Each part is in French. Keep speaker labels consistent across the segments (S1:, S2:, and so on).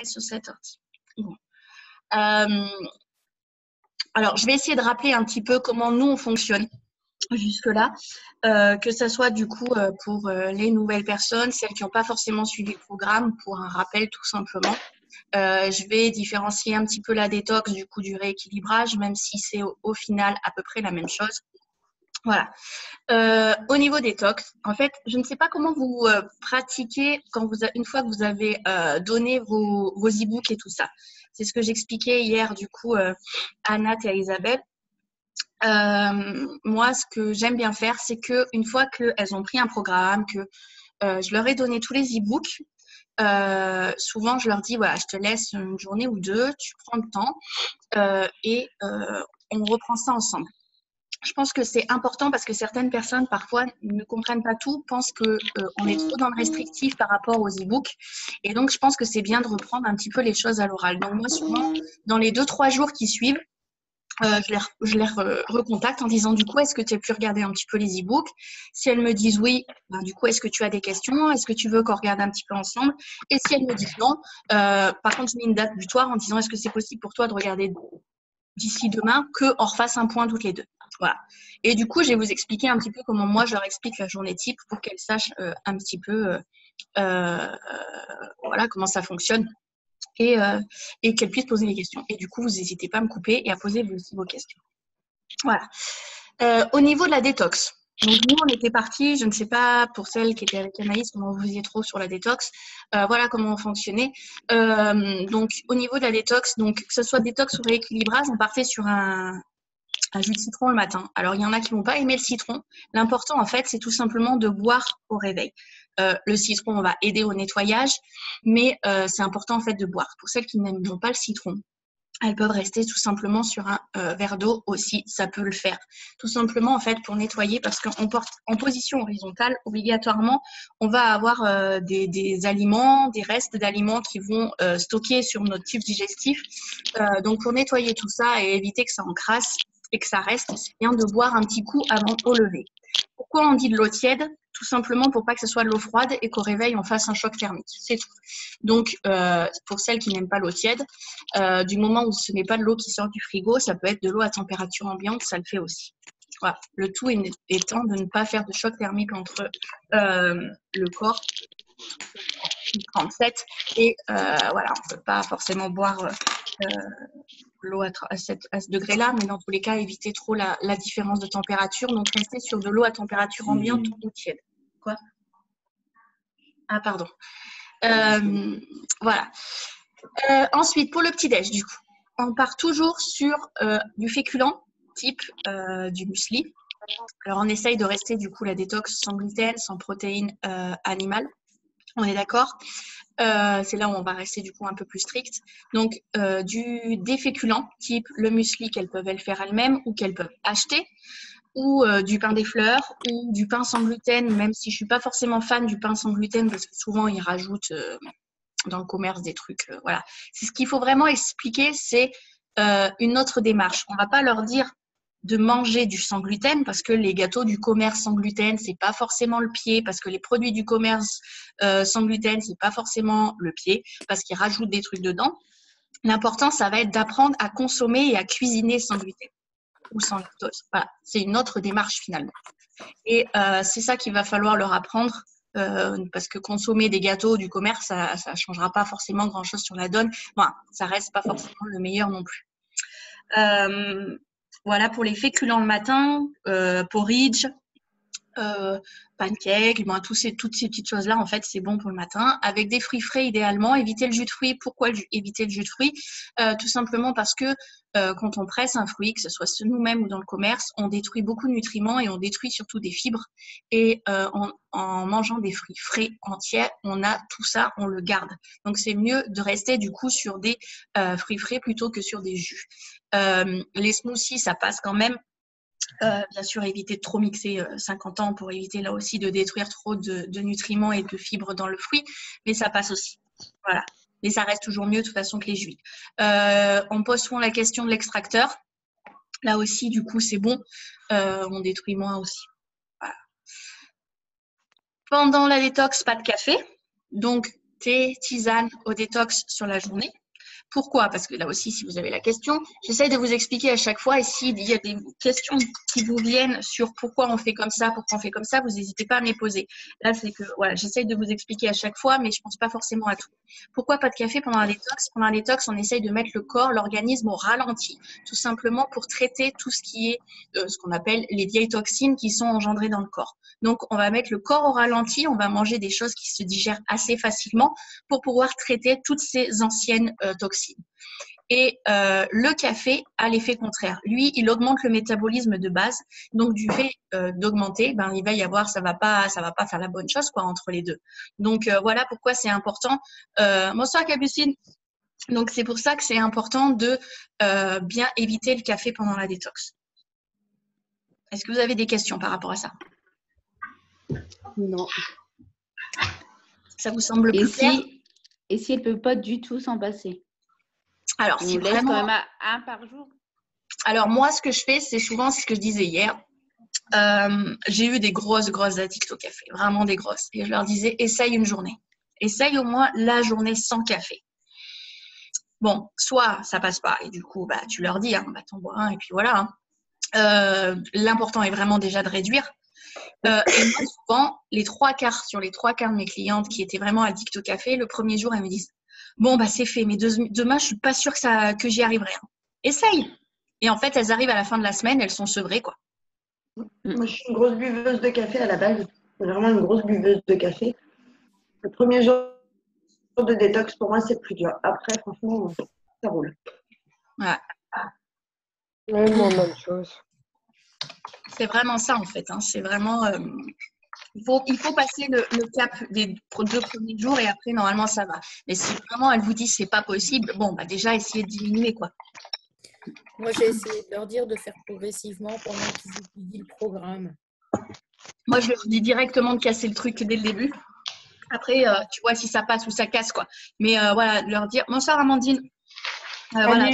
S1: sur cet ordi. Bon. Alors, je vais essayer de rappeler un petit peu comment nous, on fonctionne jusque-là, que ça soit du coup pour les nouvelles personnes, celles qui n'ont pas forcément suivi le programme, pour un rappel tout simplement. Je vais différencier un petit peu la détox du coup du rééquilibrage, même si c'est au final à peu près la même chose. Voilà. Au niveau détox, en fait, je ne sais pas comment vous pratiquez une fois que vous avez donné vos e-books et tout ça. C'est ce que j'expliquais hier du coup à Nat et à Isabelle. Moi, ce que j'aime bien faire, c'est que une fois qu'elles ont pris un programme, que je leur ai donné tous les e-books, souvent je leur dis voilà, je te laisse une journée ou deux, tu prends le temps et on reprend ça ensemble. Je pense que c'est important parce que certaines personnes parfois ne comprennent pas tout, pensent que on est trop dans le restrictif par rapport aux e-books, et donc je pense que c'est bien de reprendre un petit peu les choses à l'oral. Donc moi souvent dans les 2-3 jours qui suivent, je les recontacte en disant du coup, est-ce que tu as pu regarder un petit peu les e-books? Si elles me disent oui, ben, du coup, est-ce que tu as des questions? Est-ce que tu veux qu'on regarde un petit peu ensemble? Et si elles me disent non, par contre, je mets une date butoir en disant est-ce que c'est possible pour toi de regarder d'ici demain, qu'on refasse un point toutes les deux. Voilà. Et du coup, je vais vous expliquer un petit peu comment moi, je leur explique la journée type pour qu'elles sachent un petit peu voilà, comment ça fonctionne. Et qu'elles puissent poser les questions. Et du coup, vous n'hésitez pas à me couper et à poser aussi vos questions. Voilà. Au niveau de la détox, donc nous, on était partis, je ne sais pas pour celles qui étaient avec Anaïs, comment vous faisiez trop sur la détox. Voilà comment on fonctionnait. Donc, au niveau de la détox, donc, que ce soit détox ou rééquilibrage, on partait sur un jus de citron le matin. Alors, il y en a qui vont pas aimer le citron. L'important, en fait, c'est tout simplement de boire au réveil. Le citron, on va aider au nettoyage, mais c'est important, en fait, de boire. Pour celles qui n'aiment pas le citron, elles peuvent rester tout simplement sur un verre d'eau aussi, ça peut le faire. Tout simplement, en fait, pour nettoyer, parce qu'on porte en position horizontale, obligatoirement, on va avoir des aliments, des restes d'aliments qui vont stocker sur notre tube digestif. Donc, pour nettoyer tout ça et éviter que ça encrasse et que ça reste, c'est bien de boire un petit coup avant au lever. Pourquoi on dit de l'eau tiède? Tout simplement pour pas que ce soit de l'eau froide et qu'au réveil, on fasse un choc thermique. C'est tout. Donc, pour celles qui n'aiment pas l'eau tiède, du moment où ce n'est pas de l'eau qui sort du frigo, ça peut être de l'eau à température ambiante, ça le fait aussi. Voilà. Le tout étant de ne pas faire de choc thermique entre le corps 37 et voilà, on ne peut pas forcément boire l'eau à ce degré-là, mais dans tous les cas, éviter trop la différence de température. Donc, rester sur de l'eau à température ambiante ou tiède. Quoi? Ah, pardon. Voilà. Ensuite, pour le petit-déj, du coup, on part toujours sur du féculent, type du muesli. Alors, on essaye de rester, du coup, la détox sans gluten, sans protéines animales. On est d'accord? C'est là où on va rester du coup un peu plus strict. Donc, des féculents, type le muesli qu'elles peuvent faire elles-mêmes ou qu'elles peuvent acheter, ou du pain des fleurs, ou du pain sans gluten, même si je ne suis pas forcément fan du pain sans gluten, parce que souvent, ils rajoutent dans le commerce des trucs. Voilà. C'est ce qu'il faut vraiment expliquer, c'est une autre démarche. On ne va pas leur dire de manger du sans gluten parce que les gâteaux du commerce sans gluten, c'est pas forcément le pied, parce que les produits du commerce sans gluten, c'est pas forcément le pied, parce qu'ils rajoutent des trucs dedans. L'important, ça va être d'apprendre à consommer et à cuisiner sans gluten ou sans lactose. Voilà, c'est une autre démarche finalement. Et c'est ça qu'il va falloir leur apprendre. Parce que consommer des gâteaux du commerce, ça ne changera pas forcément grand-chose sur la donne. Voilà, ça reste pas forcément le meilleur non plus. Voilà pour les féculents le matin, porridge, pancakes, bon, toutes ces petites choses-là, en fait, c'est bon pour le matin. Avec des fruits frais, idéalement, éviter le jus de fruits. Pourquoi éviter le jus de fruits? Tout simplement parce que quand on presse un fruit, que ce soit nous-mêmes ou dans le commerce, on détruit beaucoup de nutriments et on détruit surtout des fibres. Et en mangeant des fruits frais entiers, on a tout ça, on le garde. Donc, c'est mieux de rester du coup sur des fruits frais plutôt que sur des jus. Les smoothies, ça passe quand même. Bien sûr, éviter de trop mixer 50 ans pour éviter là aussi de détruire trop de nutriments et de fibres dans le fruit, mais ça passe aussi. Voilà. Mais ça reste toujours mieux de toute façon que les jus. On pose souvent la question de l'extracteur. Là aussi, du coup, c'est bon. On détruit moins aussi. Voilà. Pendant la détox, pas de café. Donc, thé, tisane au détox sur la journée. Pourquoi? Parce que là aussi, si vous avez la question, j'essaye de vous expliquer à chaque fois. Et s'il y a des questions qui vous viennent sur pourquoi on fait comme ça, pourquoi on fait comme ça, vous n'hésitez pas à me les poser. Là, c'est que voilà, j'essaye de vous expliquer à chaque fois, mais je ne pense pas forcément à tout. Pourquoi pas de café pendant la détox? Pendant la détox, on essaye de mettre le corps, l'organisme au ralenti, tout simplement pour traiter tout ce qui est ce qu'on appelle les vieilles toxines qui sont engendrées dans le corps. Donc, on va mettre le corps au ralenti, on va manger des choses qui se digèrent assez facilement pour pouvoir traiter toutes ces anciennes toxines. Et le café a l'effet contraire. Lui, il augmente le métabolisme de base. Donc, du fait d'augmenter, ben, il va y avoir, ça va pas faire la bonne chose quoi entre les deux. Donc, voilà pourquoi c'est important. Bonsoir Capucine. Donc, c'est pour ça que c'est important de bien éviter le café pendant la détox. Est-ce que vous avez des questions par rapport à ça?
S2: Non.
S1: Ça vous semble plus clair?
S2: Et si elle ne peut pas du tout s'en passer?
S1: Alors, si
S2: laisse
S1: vraiment...
S2: quand même un par jour.
S1: Alors, moi, ce que je fais, c'est souvent ce que je disais hier. J'ai eu des grosses addicts au café, vraiment des grosses. Et je leur disais, essaye une journée. Essaye au moins la journée sans café. Bon, soit ça passe pas, et du coup, bah, tu leur dis, hein, bah, t'en bois un, et puis voilà. Hein. L'important est vraiment déjà de réduire. Et moi, souvent, les 3/4 de mes clientes qui étaient vraiment addictes au café, le premier jour, elles me disent, bon, bah, c'est fait, mais demain, je suis pas sûre que j'y arriverai. Hein. Essaye. Et en fait, elles arrivent à la fin de la semaine, elles sont sevrées, quoi.
S3: Moi, je suis une grosse buveuse de café à la base. Vraiment une grosse buveuse de café. Le premier jour de détox, pour moi, c'est le plus dur. Après, franchement, ça roule.
S1: Voilà.
S4: Oui, moi, même chose.
S1: C'est vraiment ça, en fait. Hein. C'est vraiment... il faut passer le cap des 2 premiers jours et après, normalement, ça va. Mais si vraiment, elle vous dit c'est pas possible, bon, bah déjà, essayez de diminuer, quoi.
S5: Moi, j'ai essayé de leur dire de faire progressivement pendant qu'ils étudient le programme.
S1: Moi, je leur dis directement de casser le truc dès le début. Après, tu vois si ça passe ou ça casse, quoi. Mais voilà, leur dire « Bonsoir, Amandine ». Voilà,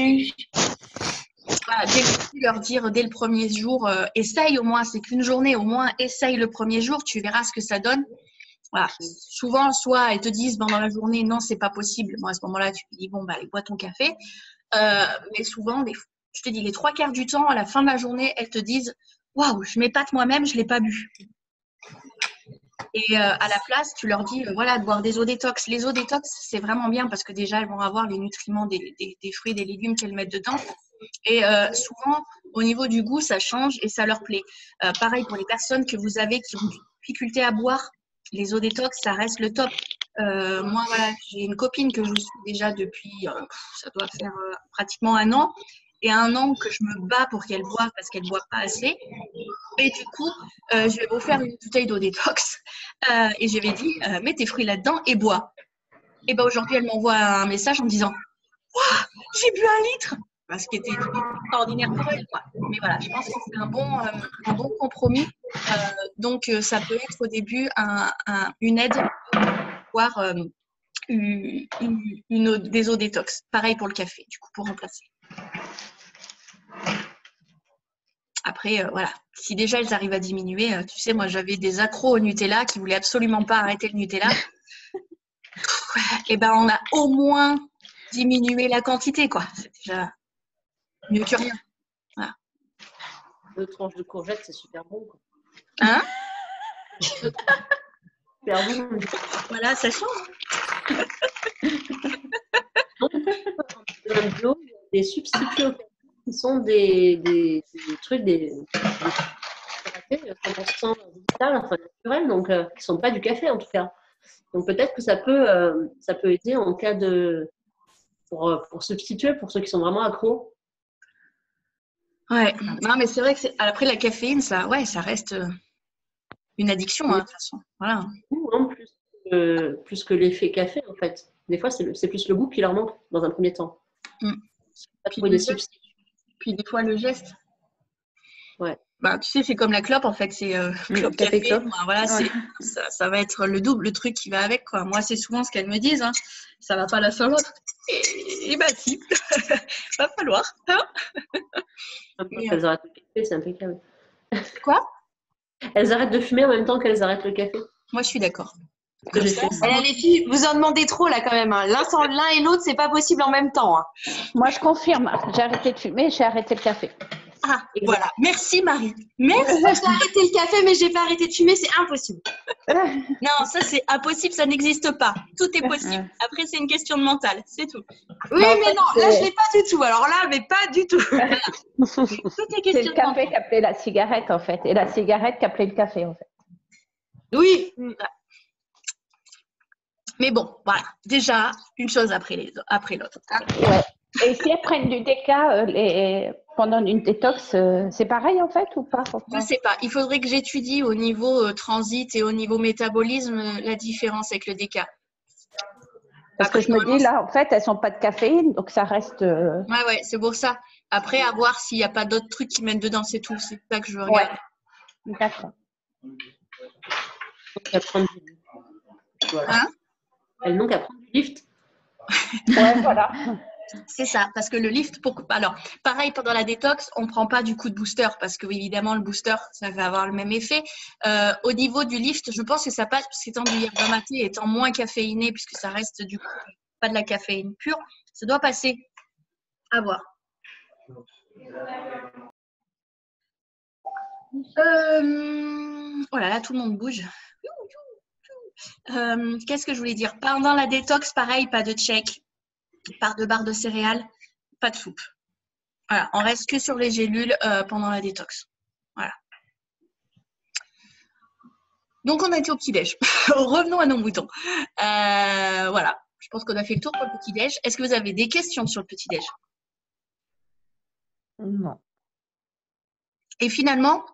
S1: leur dire dès le premier jour, essaye au moins, c'est qu'une journée, au moins essaye le premier jour, tu verras ce que ça donne. Voilà. Souvent, soit elles te disent pendant la journée, non, c'est pas possible. Bon, à ce moment-là, tu te dis, bon, bah, allez, bois ton café. Mais souvent, je te dis, les 3/4 du temps, à la fin de la journée, elles te disent, waouh, je m'épate moi-même, je l'ai pas bu. Et à la place, tu leur dis, voilà, de boire des eaux détox. Les eaux détox, c'est vraiment bien parce que déjà, elles vont avoir les nutriments des fruits et des légumes qu'elles mettent dedans. Et souvent, au niveau du goût, ça change et ça leur plaît. Pareil pour les personnes que vous avez qui ont des difficultés à boire, les eau détox, ça reste le top. Moi, voilà, j'ai une copine que je suis déjà depuis, ça doit faire pratiquement 1 an. Et 1 an que je me bats pour qu'elle boive parce qu'elle ne boit pas assez. Et du coup, je vais vous faire une bouteille d'eau détox. Et je lui ai dit, mets tes fruits là-dedans et bois. Et ben aujourd'hui, elle m'envoie un message en me disant, waouh, j'ai bu 1 litre. Ce qui était extraordinaire pour elle, quoi. Mais voilà, je pense que c'est un bon compromis. Donc, ça peut être au début une aide pour avoir des eaux détox. Pareil pour le café, du coup, pour remplacer. Après, voilà, si déjà elles arrivent à diminuer, tu sais, moi j'avais des accros au Nutella qui voulaient absolument pas arrêter le Nutella. Et ben, on a au moins diminué la quantité, quoi. C'est déjà mieux que rien. Voilà.
S6: 2 tranches de courgettes, c'est super bon, quoi.
S1: Hein?
S6: Super bon.
S1: Voilà, ça change.
S6: Dans le bio, il y a des substituts au café qui sont des trucs, des 100% végétal, enfin naturel, donc qui ne sont pas du café en tout cas. Donc peut-être que ça peut aider en cas de pour substituer pour ceux qui sont vraiment accros.
S1: Ouais, non, mais c'est vrai que après la caféine, ça reste une addiction, hein, de toute façon. Voilà.
S6: Non, plus que l'effet café en fait. Des fois, c'est plus le goût qui leur manque dans un premier temps. Pas trouver des substituts.
S1: Puis des fois le geste.
S6: Ouais.
S1: Bah, tu sais, c'est comme la clope en fait, c'est clope café.
S2: Clope.
S1: Voilà, ouais. Ça va être le double, le truc qui va avec, quoi. Moi, c'est souvent ce qu'elles me disent, hein. Ça va pas l'un sans l'autre. Et bah si, va falloir. Hein.
S6: Elles arrêtent le café, c'est impeccable.
S1: Quoi?
S6: Elles arrêtent de fumer en même temps qu'elles arrêtent le café.
S1: Moi, je suis d'accord.
S6: que j'ai fait.
S7: Eh, les filles, vous en demandez trop là quand même. Hein. L'un et l'autre, c'est pas possible en même temps. Hein.
S2: Moi, je confirme. J'ai arrêté de fumer, j'ai arrêté le café.
S1: Ah, voilà. Merci Marie. Merci.
S7: J'ai arrêté le café, mais j'ai pas arrêté de fumer, c'est impossible.
S1: Non, ça c'est impossible, ça n'existe pas. Tout est possible. Après, c'est une question de mental, c'est tout.
S7: Oui,
S2: Bah, en
S7: mais
S2: fait,
S7: non, là,
S2: c'est-
S7: je l'ai pas du tout. Alors là, mais pas du tout.
S1: Tout est
S2: C'est
S1: question
S2: le
S1: de
S2: café
S1: mental.
S2: qui appelait la cigarette, en fait. Et la cigarette qui appelait le café, en fait.
S7: Oui.
S1: Mais bon, voilà. Déjà, une chose après l'autre. Hein.
S2: Ouais. Et si elles prennent du déca pendant une détox, c'est pareil, en fait, ou pas?
S1: Je sais pas. Il faudrait que j'étudie au niveau transit et au niveau métabolisme la différence avec le déca.
S2: Parce que je me dis, là, en fait, elles sont pas de caféine, donc ça reste…
S1: Ouais, c'est pour ça. Après, à voir s'il n'y a pas d'autres trucs qui mènent dedans, c'est tout. C'est ça que je veux regarder.
S2: Ouais. D'accord.
S6: Donc, à prendre du lift. Voilà.
S1: Hein?
S6: Elles n'ont qu'à prendre du lift.
S2: Ouais, voilà.
S1: C'est ça, parce que le lift, alors pareil pendant la détox, on ne prend pas du coup de booster parce que évidemment le booster, ça va avoir le même effet. Au niveau du lift, je pense que ça passe parce qu'étant du yerba maté, étant moins caféiné, puisque ça reste du coup pas de la caféine pure, ça doit passer. À voir. Oh là là, tout le monde bouge. Qu'est-ce que je voulais dire? Pendant la détox, pareil, pas de check. Pas de barre de céréales, pas de soupe. Voilà, on reste que sur les gélules pendant la détox. Voilà. Donc, on a été au petit-déj. Revenons à nos moutons. Voilà, je pense qu'on a fait le tour pour le petit-déj. Est-ce que vous avez des questions sur le petit-déj?
S2: Non.
S1: Et finalement,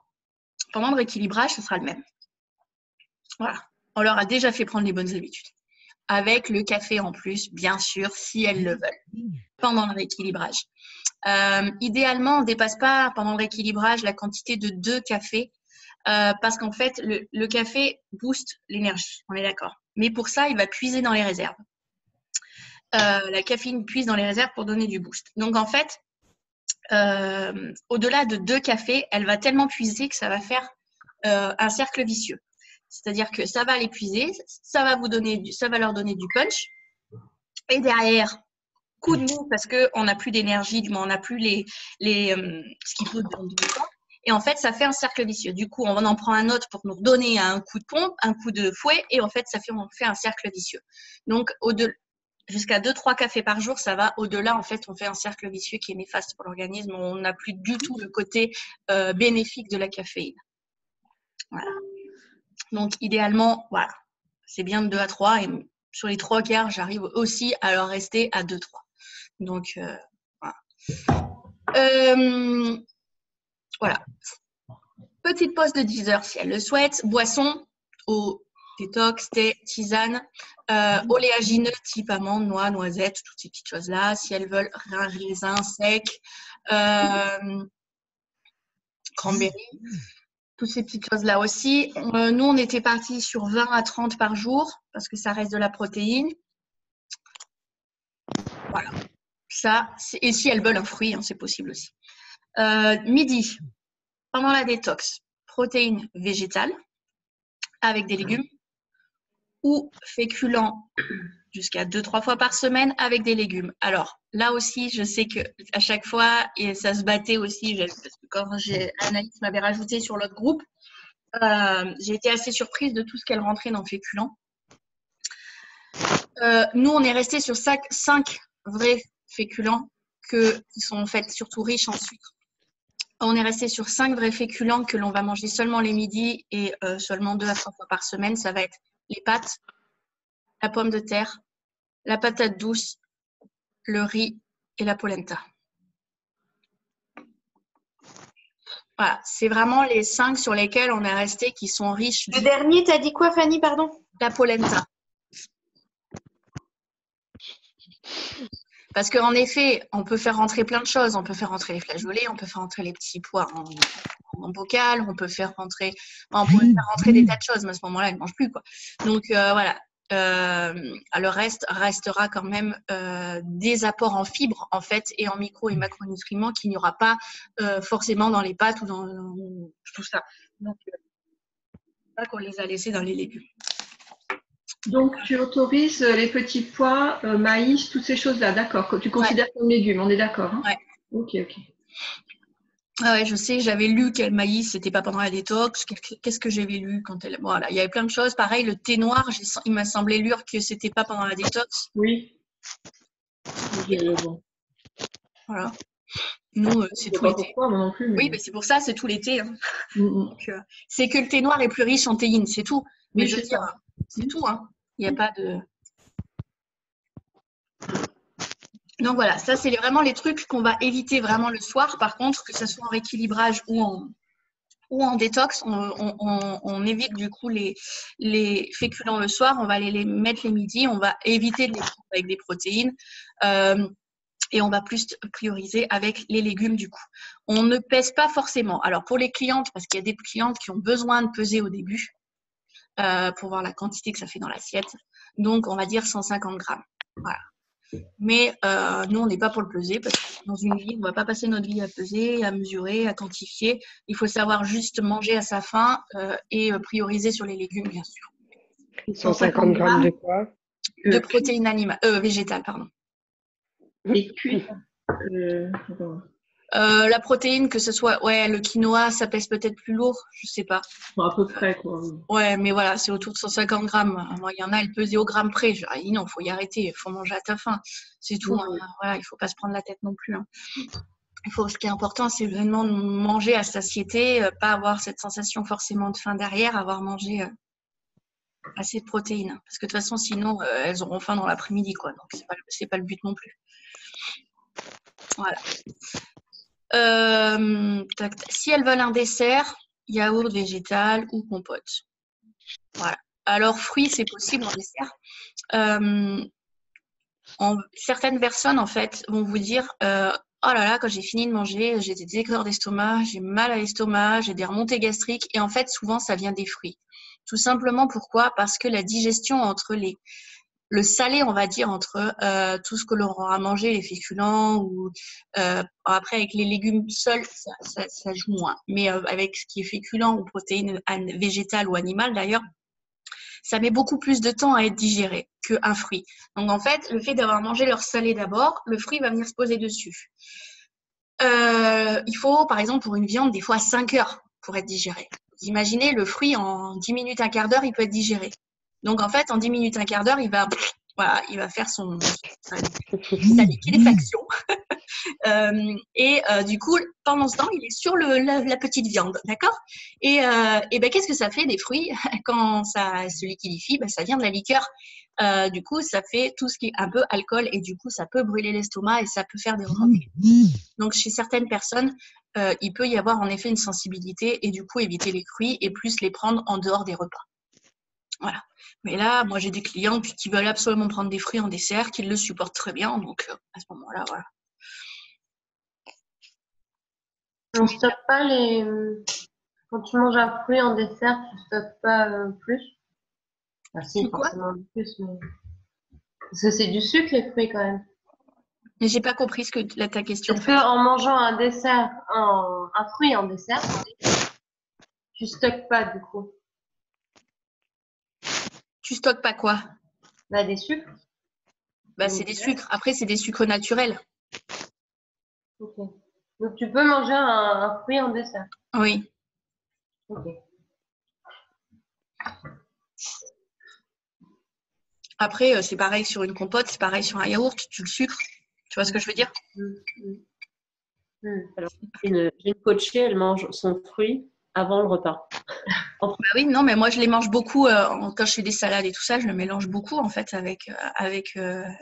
S1: pendant le rééquilibrage, ce sera le même. Voilà, on leur a déjà fait prendre les bonnes habitudes. Avec le café en plus, bien sûr, si elles le veulent, pendant le rééquilibrage. Idéalement, on ne dépasse pas pendant le rééquilibrage la quantité de 2 cafés parce qu'en fait, le café booste l'énergie, on est d'accord. Mais pour ça, il va puiser dans les réserves. La caféine puise dans les réserves pour donner du boost. Donc en fait, au-delà de 2 cafés, elle va tellement puiser que ça va faire un cercle vicieux. C'est-à-dire que ça va les puiser, ça va leur donner du punch. Et derrière, coup de mou parce qu'on n'a plus d'énergie, du moins on n'a plus ce qu'il faut dans le corps. Et en fait, ça fait un cercle vicieux. Du coup, on en prend un autre pour nous redonner un coup de pompe, un coup de fouet, et en fait, on fait un cercle vicieux. Donc, jusqu'à 2-3 cafés par jour, ça va. Au-delà, en fait, on fait un cercle vicieux qui est néfaste pour l'organisme. On n'a plus du tout le côté bénéfique de la caféine. Voilà. Donc, idéalement, voilà, c'est bien de 2 à 3. Et sur les 3 quarts, j'arrive aussi à leur rester à 2-3. Donc, voilà. Voilà. Petite pause de 10 heures si elle le souhaite. Boisson, eau, détox, thé, tisane, oléagineux type amande, noix, noisette, toutes ces petites choses-là. Si elles veulent un raisin sec, cranberry. Toutes ces petites choses-là aussi. Nous, on était partis sur 20 à 30 par jour parce que ça reste de la protéine. Voilà. Ça, et si elles veulent un fruit, hein, c'est possible aussi. Midi, pendant la détox, protéines végétales avec des légumes ou féculents jusqu'à 2-3 fois par semaine avec des légumes. Alors, là aussi, je sais qu'à chaque fois, et ça se battait aussi, parce que quand Anaïs m'avait rajouté sur l'autre groupe, j'ai été assez surprise de tout ce qu'elle rentrait dans féculents. Nous, on est resté sur 5 vrais féculents qui sont en fait surtout riches en sucre. On est resté sur 5 vrais féculents que l'on va manger seulement les midis et seulement 2 à 3 fois par semaine. Ça va être les pâtes, la pomme de terre, la patate douce, le riz et la polenta. Voilà, c'est vraiment les 5 sur lesquels on est resté qui sont riches.
S7: Le dernier, t'as dit quoi, Fanny, pardon?
S1: La polenta. Parce qu'en effet, on peut faire rentrer plein de choses. On peut faire rentrer les flageolets, on peut faire rentrer les petits pois en bocal, on peut faire rentrer des tas de choses, mais à ce moment-là, ils ne mangent plus, quoi. Donc, voilà. Le reste restera quand même des apports en fibres, en fait, et en micro et macronutriments qu'il n'y aura pas forcément dans les pâtes ou dans tout ça. Donc, c'est pas qu'on les a laissés dans les légumes.
S8: Donc, tu autorises les petits pois, maïs, toutes ces choses-là, d'accord, que tu considères comme légumes, on est d'accord, hein?
S1: Ouais.
S8: Ok.
S1: Ah ouais, je sais, j'avais lu qu'elle maïs, c'était pas pendant la détox. Qu'est-ce que j'avais lu quand elle. Voilà, il y avait plein de choses. Pareil, le thé noir, il m'a semblé lire que c'était pas pendant la détox.
S8: Oui. Bon.
S1: Voilà. Nous, c'est tout l'été.
S8: Pourquoi, moi non plus.
S1: Oui, mais c'est pour ça, c'est tout l'été. Hein.
S8: Mm.
S1: Donc, c'est que le thé noir est plus riche en théine, c'est tout. Mais
S8: Oui,
S1: je veux dire, c'est tout. Hein. Il n'y a pas de. Donc voilà, ça c'est vraiment les trucs qu'on va éviter vraiment le soir. Par contre, que ce soit en rééquilibrage ou en détox, on évite du coup les féculents le soir. On va les mettre les midis. On va éviter de les prendre avec des protéines. Et on va plus prioriser avec les légumes du coup. On ne pèse pas forcément. Alors pour les clientes, parce qu'il y a des clientes qui ont besoin de peser au début pour voir la quantité que ça fait dans l'assiette. Donc on va dire 150 grammes. Voilà. Mais nous, on n'est pas pour le peser parce que dans une vie, on ne va pas passer notre vie à peser, à mesurer, à quantifier. Il faut savoir juste manger à sa faim et prioriser sur les légumes, bien sûr.
S4: 150 grammes de quoi?
S1: De protéines végétales, pardon.
S8: Et cuit.
S1: La protéine, que ce soit, le quinoa, ça pèse peut-être plus lourd, je sais pas.
S8: À peu près, quoi.
S1: Ouais, mais voilà, c'est autour de 150 grammes. Moi, il y en a, elles pesaient au gramme près. Je dis non, il faut y arrêter, il faut manger à ta faim. C'est tout. Hein. Voilà, il faut pas se prendre la tête non plus. Hein. Ce qui est important, c'est vraiment de manger à satiété, pas avoir cette sensation forcément de faim derrière, avoir mangé assez de protéines. Parce que de toute façon, sinon, elles auront faim dans l'après-midi, quoi. Donc, c'est pas le but non plus. Voilà. Si elles veulent un dessert, yaourt végétal ou compote. Voilà. Alors, fruits, c'est possible en dessert. Certaines personnes, en fait, vont vous dire oh là là, quand j'ai fini de manger, j'ai des aigreurs d'estomac, j'ai mal à l'estomac, j'ai des remontées gastriques. Et en fait, souvent, ça vient des fruits. Tout simplement, pourquoi? Parce que la digestion entre le salé, on va dire, entre tout ce que l'on aura mangé, les féculents, ou après avec les légumes seuls, ça joue moins. Mais avec ce qui est féculent ou protéines végétales ou animales d'ailleurs, ça met beaucoup plus de temps à être digéré qu'un fruit. Donc en fait, le fait d'avoir mangé leur salé d'abord, le fruit va venir se poser dessus. Il faut, par exemple, pour une viande, des fois 5 heures pour être digéré. Vous imaginez, le fruit, en 10 minutes, un quart d'heure, il peut être digéré. Donc, en fait, en 10 minutes, un quart d'heure, il va faire sa liquéfaction. Du coup, pendant ce temps, il est sur la petite viande, d'accord? Et qu'est-ce que ça fait des fruits? Quand ça se liquéfie, ça vient de la liqueur. Du coup, ça fait tout ce qui est un peu alcool et du coup, ça peut brûler l'estomac et ça peut faire des remontées. Donc, chez certaines personnes, il peut y avoir en effet une sensibilité et du coup, éviter les fruits et plus les prendre en dehors des repas. Voilà. Mais là, moi, j'ai des clients qui veulent absolument prendre des fruits en dessert, qui le supportent très bien. Donc, à ce moment-là, voilà.
S7: On stocke pas les. Quand tu manges un fruit en dessert, tu stockes pas plus? Ah, si, forcément plus, mais. Parce que c'est du sucre, les fruits, quand même.
S1: Mais j'ai pas compris ta question.
S7: Est-ce qu'en mangeant un dessert, un fruit en dessert, tu stockes pas du coup?
S1: Tu stockes pas quoi?
S7: Des sucres.
S1: C'est des sucres. Après, c'est des sucres naturels.
S7: Ok. Donc, tu peux manger un fruit en dessert?
S1: Oui.
S7: Ok.
S1: Après, c'est pareil sur une compote, c'est pareil sur un yaourt, tu le sucres. Tu vois ce que je veux dire?
S6: Alors, j'ai une coachée, elle mange son fruit avant le repas.
S1: Oui, non, mais moi je les mange beaucoup quand je fais des salades et tout ça, je le mélange beaucoup en fait avec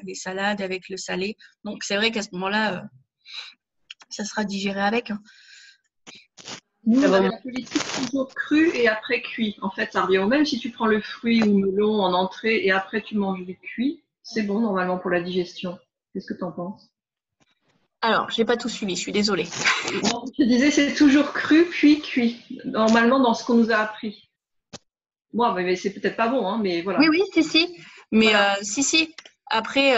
S1: les salades, avec le salé. Donc c'est vrai qu'à ce moment-là, ça sera digéré avec. Hein.
S8: Nous, on a la politique toujours cru et après cuit. En fait, ça revient au même. Si tu prends le fruit ou le melon en entrée et après tu manges du cuit, c'est bon normalement pour la digestion. Qu'est-ce que tu en penses?
S1: Alors, j'ai pas tout suivi, je suis désolée.
S8: Je disais, c'est toujours cru puis cuit. Normalement, dans ce qu'on nous a appris. Bon, mais c'est peut-être pas bon, hein, mais voilà.
S1: Oui, si. Mais voilà. Si. Après,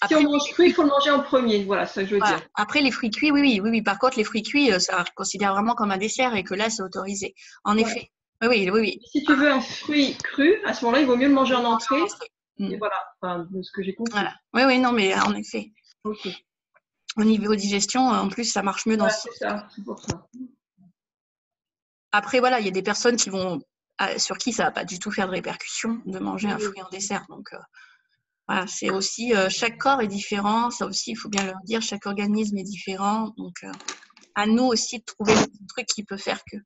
S8: si on mange cru, il faut le manger en premier. Voilà, c'est ça que je veux dire.
S1: Après, les fruits cuits, oui. Par contre, les fruits cuits, ça considère vraiment comme un dessert et que là, c'est autorisé. En effet. Oui.
S8: Si tu veux un fruit cru, à ce moment-là, il vaut mieux le manger en entrée.
S1: Mm.
S8: Et voilà, enfin, de ce que j'ai compris.
S1: Voilà. Oui, non, mais en effet.
S8: Ok.
S1: Au niveau digestion, en plus, ça marche mieux dans
S8: Voilà,
S1: ce
S8: c'est ça, c'est pour ça.
S1: Après, voilà, il y a des personnes sur qui ça va pas du tout faire de répercussions de manger un fruit en dessert. Donc, voilà, c'est aussi, chaque corps est différent. Ça aussi, il faut bien leur dire, chaque organisme est différent. Donc, à nous aussi de trouver le petit truc qui peut faire que.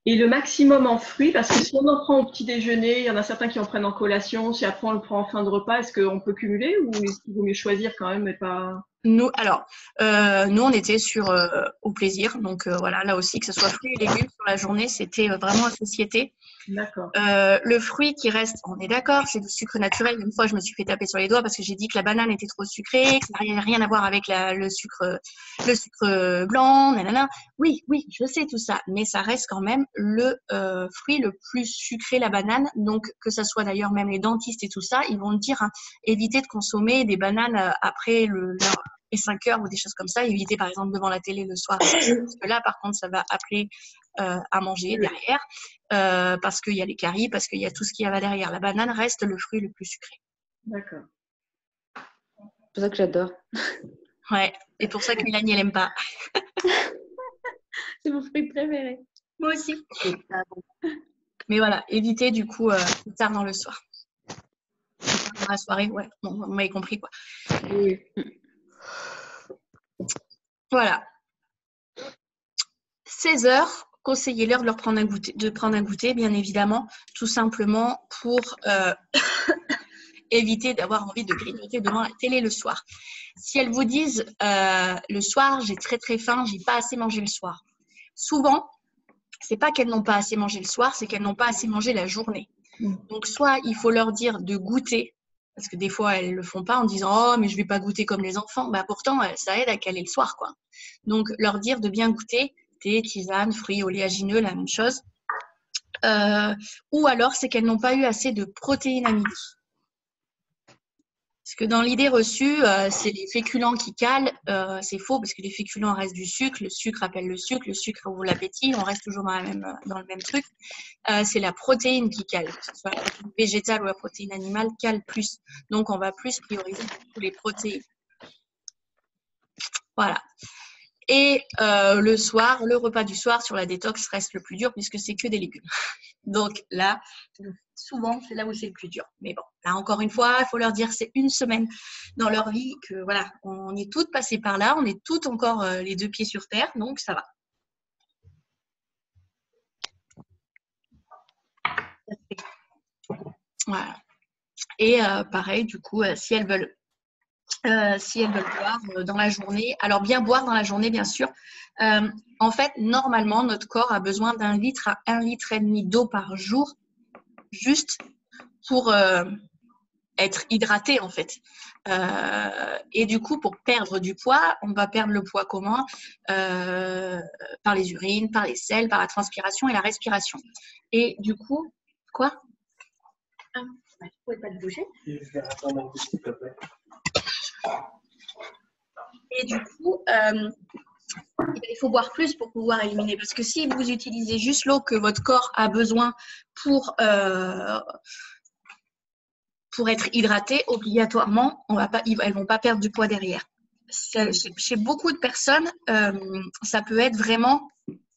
S8: Et le maximum en fruits, parce que si on en prend au petit déjeuner, il y en a certains qui en prennent en collation, si après on le prend en fin de repas, est-ce qu'on peut cumuler ou est-ce qu'il vaut mieux choisir quand même, mais pas…
S1: Nous, on était au plaisir. Donc, voilà, là aussi, que ce soit fruits et légumes sur la journée, c'était vraiment à société.
S8: D'accord.
S1: Le fruit qui reste, on est d'accord, c'est du sucre naturel. Une fois, je me suis fait taper sur les doigts parce que j'ai dit que la banane était trop sucrée, que ça n'avait rien à voir avec le sucre blanc, nanana. Oui, je sais tout ça, mais ça reste quand même le fruit le plus sucré, la banane. Donc, que ça soit d'ailleurs même les dentistes et tout ça, ils vont dire, hein, évitez de consommer des bananes après les 5 heures ou des choses comme ça. Évitez par exemple devant la télé le soir. Parce que là, par contre, ça va appeler à manger derrière. Parce qu'il y a les caries, parce qu'il y a tout ce qu'il y a derrière. La banane reste le fruit le plus sucré.
S8: D'accord.
S2: C'est pour ça que j'adore.
S1: Ouais, et pour ça que Mélanie, elle n'aime pas.
S2: C'est mon fruit préféré.
S1: Moi aussi. Mais voilà, évitez du coup plus tard dans le soir. Dans la soirée, ouais, bon, vous m'avez compris quoi.
S2: Oui.
S1: Voilà. 16 heures, conseillez-leur de prendre un goûter, bien évidemment, tout simplement pour éviter d'avoir envie de grignoter devant la télé le soir. Si elles vous disent le soir, j'ai très très faim, j'ai pas assez mangé le soir. Souvent, c'est pas qu'elles n'ont pas assez mangé le soir, c'est qu'elles n'ont pas assez mangé la journée. Donc, soit il faut leur dire de goûter, parce que des fois, elles le font pas en disant « Oh, mais je vais pas goûter comme les enfants ». Bah, pourtant, ça aide à caler le soir, quoi. Donc, leur dire de bien goûter, thé, tisane, fruits oléagineux, la même chose. Ou alors, c'est qu'elles n'ont pas eu assez de protéines à midi. Parce que dans l'idée reçue, c'est les féculents qui calent. C'est faux parce que les féculents restent du sucre. Le sucre appelle le sucre ouvre l'appétit. On reste toujours dans le même truc. C'est la protéine qui cale. Que ce soit la protéine végétale ou la protéine animale, cale plus. Donc, on va plus prioriser les protéines. Voilà. Et le soir, le repas du soir sur la détox reste le plus dur puisque c'est que des légumes. Donc là, souvent, c'est là où c'est le plus dur. Mais bon, là, encore une fois, il faut leur dire c'est une semaine dans leur vie que voilà, on est toutes passées par là, on est toutes encore les 2 pieds sur terre, donc ça va. Voilà. Et pareil, du coup, si elles veulent boire dans la journée, alors bien boire dans la journée, bien sûr. En fait, normalement, notre corps a besoin d'1 litre à 1,5 litre d'eau par jour, juste pour être hydraté, en fait. Et du coup, pour perdre du poids, on va perdre le poids comment ? Par les urines, par les selles, par la transpiration et la respiration. Et du coup, quoi ? Vous ne pouvez pas te bouger ? Et du coup, il faut boire plus pour pouvoir éliminer. Parce que si vous utilisez juste l'eau que votre corps a besoin pour être hydraté, obligatoirement, elles ne vont pas perdre du poids derrière. Chez beaucoup de personnes, ça peut être vraiment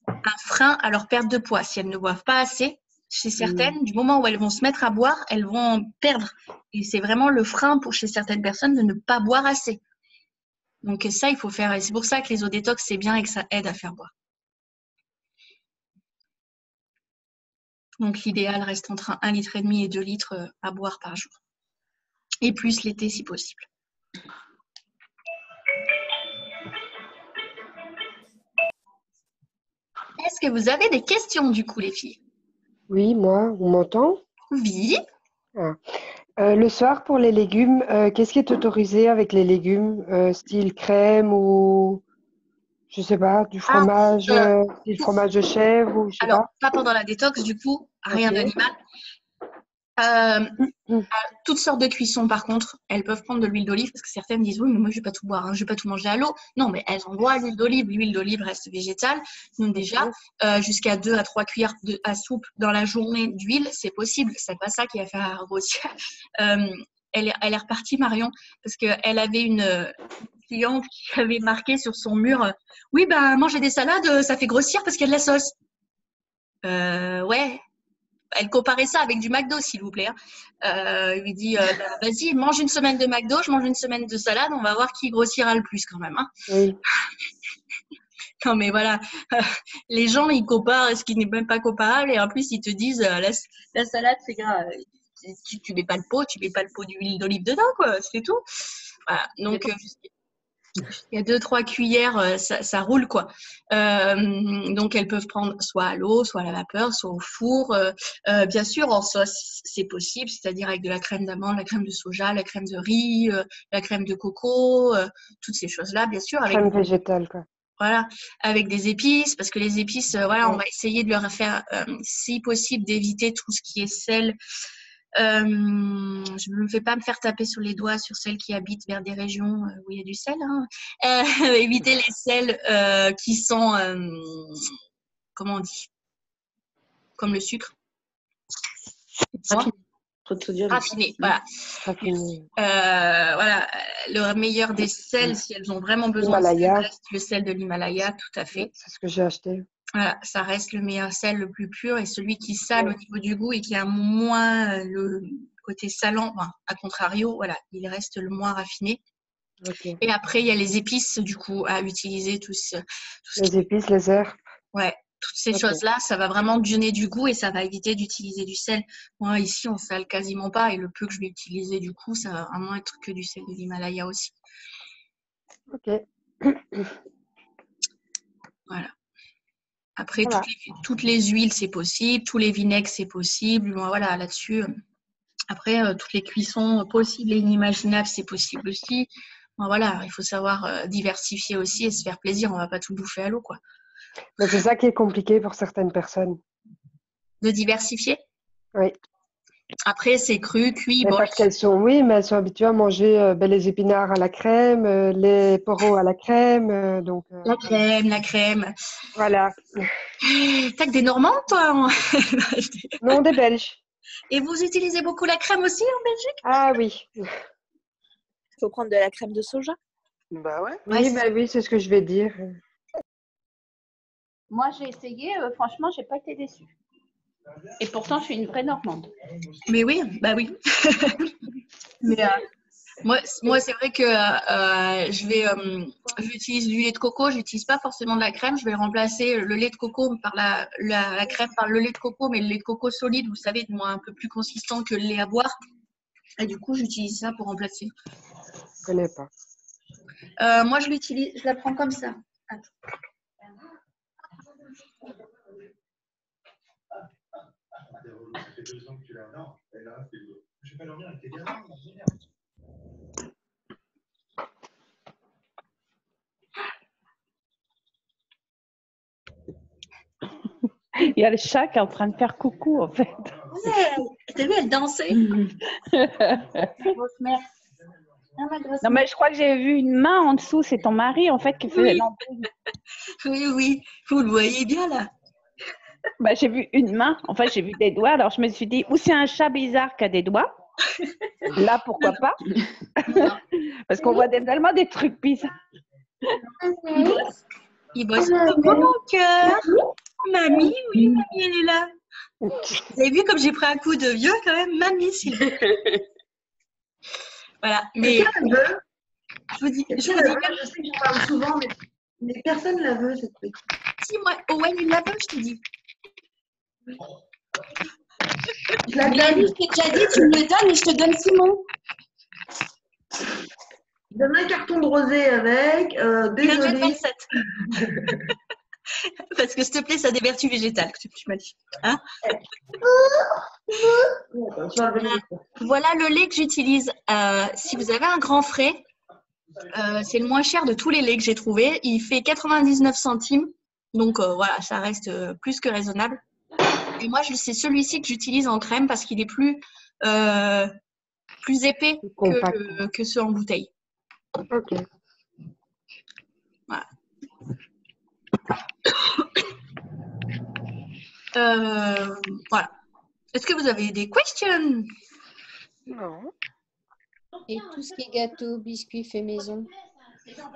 S1: un frein à leur perte de poids. Si elles ne boivent pas assez, chez certaines, du moment où elles vont se mettre à boire, elles vont perdre. Et c'est vraiment le frein chez certaines personnes de ne pas boire assez. Donc ça, il faut faire. Et c'est pour ça que les eaux détox, c'est bien et que ça aide à faire boire. Donc l'idéal reste entre 1,5 litre et 2 litres à boire par jour. Et plus l'été si possible. Est-ce que vous avez des questions du coup, les filles?
S4: Oui, moi, on m'entend?
S1: Oui.
S4: Le soir, pour les légumes, qu'est-ce qui est autorisé avec les légumes? Style crème ou, je sais pas, du fromage, style fromage de chèvre ou je sais
S1: alors,
S4: pas?
S1: pas pendant la détox, du coup, rien
S4: Ok.
S1: d'animal. Toutes sortes de cuissons, par contre, elles peuvent prendre de l'huile d'olive parce que certaines disent oui, mais moi je vais pas tout boire, hein, je vais pas tout manger à l'eau. Non, mais elles en boivent l'huile d'olive. L'huile d'olive reste végétale. Donc déjà, jusqu'à 2 à 3 cuillères à soupe dans la journée d'huile, c'est possible. C'est pas ça qui va faire grossir. Elle est repartie, Marion, parce qu'elle avait une cliente qui avait marqué sur son mur oui, ben manger des salades, ça fait grossir parce qu'il y a de la sauce. Ouais. Elle comparait ça avec du McDo, s'il vous plaît. Il lui dit vas-y, mange une semaine de McDo, je mange une semaine de salade, on va voir qui grossira le plus quand même. Hein.
S4: Oui.
S1: Non, mais voilà, les gens, ils comparent ce qui n'est même pas comparable et en plus, ils te disent la salade, c'est gras. Tu mets pas le pot, d'huile d'olive dedans, quoi, c'est tout. Voilà, donc il y a 2-3 cuillères, ça roule, quoi. Donc, elles peuvent prendre soit à l'eau, soit à la vapeur, soit au four. Bien sûr, en sauce, c'est possible, c'est-à-dire avec de la crème d'amande, la crème de soja, la crème de riz, la crème de coco, toutes ces choses-là, bien sûr. Avec
S4: Crème végétale, quoi.
S1: Voilà, avec des épices, parce que les épices, voilà, on va essayer de leur faire, si possible, d'éviter tout ce qui est sel. Je ne me fais pas me faire taper sur les doigts sur celles qui habitent vers des régions où il y a du sel. Hein. Éviter les sels qui sont, comment on dit, comme le sucre. Raffiné, voilà. Voilà, le meilleur des sels, si elles ont vraiment besoin de sel, reste le sel de l'Himalaya, tout à fait.
S4: C'est ce que j'ai acheté.
S1: Voilà, ça reste le meilleur sel, le plus pur et celui qui sale au niveau du goût et qui a moins le côté salant, enfin, à contrario, voilà, il reste le moins raffiné.
S4: Okay.
S1: Et après, il y a les épices, du coup, à utiliser.
S4: Les épices, les herbes.
S1: Ouais, toutes ces choses-là, ça va vraiment donner du goût et ça va éviter d'utiliser du sel. Moi, ici, on sale quasiment pas et le peu que je vais utiliser, du coup, ça va vraiment être que du sel de l'Himalaya aussi.
S4: Ok.
S1: Voilà. Après, toutes les huiles, c'est possible. Tous les vinaigres, c'est possible. Bon, voilà, là-dessus. Après, toutes les cuissons possibles et inimaginables, c'est possible aussi. Bon, voilà, il faut savoir diversifier aussi et se faire plaisir. On ne va pas tout bouffer à l'eau, quoi.
S4: Mais c'est ça qui est compliqué pour certaines personnes.
S1: De diversifier?
S4: Oui.
S1: Après, c'est cru, cuit.
S4: Bon, parce qu'elles sont, mais elles sont habituées à manger les épinards à la crème, les poireaux à la crème. Donc,
S1: La crème.
S4: Voilà.
S1: T'as que des Normands, toi?
S4: Non, des Belges.
S1: Et vous utilisez beaucoup la crème aussi en Belgique?
S4: Ah oui.
S9: Il faut prendre de la crème de soja.
S4: Bah ouais. Oui, c'est ce que je vais dire.
S2: Moi, j'ai essayé, franchement, j'ai pas été déçue. Et pourtant, je suis une vraie Normande.
S1: Mais oui, bah oui. Mais moi, c'est vrai que j'utilise du lait de coco. Je n'utilise pas forcément de la crème. Je vais remplacer le lait de coco par la crème par le lait de coco, mais le lait de coco solide, vous savez, un peu plus consistant que le lait à boire. Et du coup, j'utilise ça pour remplacer.
S4: Je connais pas.
S1: Moi, je la prends comme ça. Attends.
S10: Ça fait 2 ans que tu l'as. Non, elle a fait. Je vais pas dormir avec tes gamins.
S2: Il y a le chat qui est en train de faire coucou, en fait.
S1: Ouais, t'as vu, elle dansait. Grosse mère.
S2: Non, mais je crois que j'ai vu une main en dessous. C'est ton mari, en fait, qui faisait l'embrouille.
S1: Oui, vous le voyez bien, là.
S2: Bah, j'ai vu une main, enfin j'ai vu des doigts, alors je me suis dit, ou c'est un chat bizarre qui a des doigts, là pourquoi pas, parce qu'on voit tellement des trucs bizarres.
S1: Il bosse. Oh mon cœur, mamie, oui, mamie elle est là. Vous avez vu comme j'ai pris un coup de vieux quand même, mamie s'il vous plaît. Voilà, mais je vous dis,
S3: je sais que je parle souvent, mais personne ne la veut cette petite.
S1: Si moi, Owen il la veut, je te dis.
S3: Je t'ai
S1: déjà dit, tu me le donnes et je te donne Simon.
S3: Je donne un carton de rosé avec, désolé.
S1: 27. Parce que s'il te plaît, ça a des vertus végétales, tu m'as dit. Hein? Voilà le lait que j'utilise. Si vous avez un grand frais, c'est le moins cher de tous les laits que j'ai trouvé. Il fait 99 centimes. Donc voilà, ça reste plus que raisonnable. Et moi, c'est celui-ci que j'utilise en crème parce qu'il est plus plus épais
S4: Compact.
S1: que ceux en bouteille.
S4: Ok.
S1: Voilà. Voilà. Est-ce que vous avez des questions?
S4: Non.
S5: Et tout ce qui est gâteau, biscuits fait maison.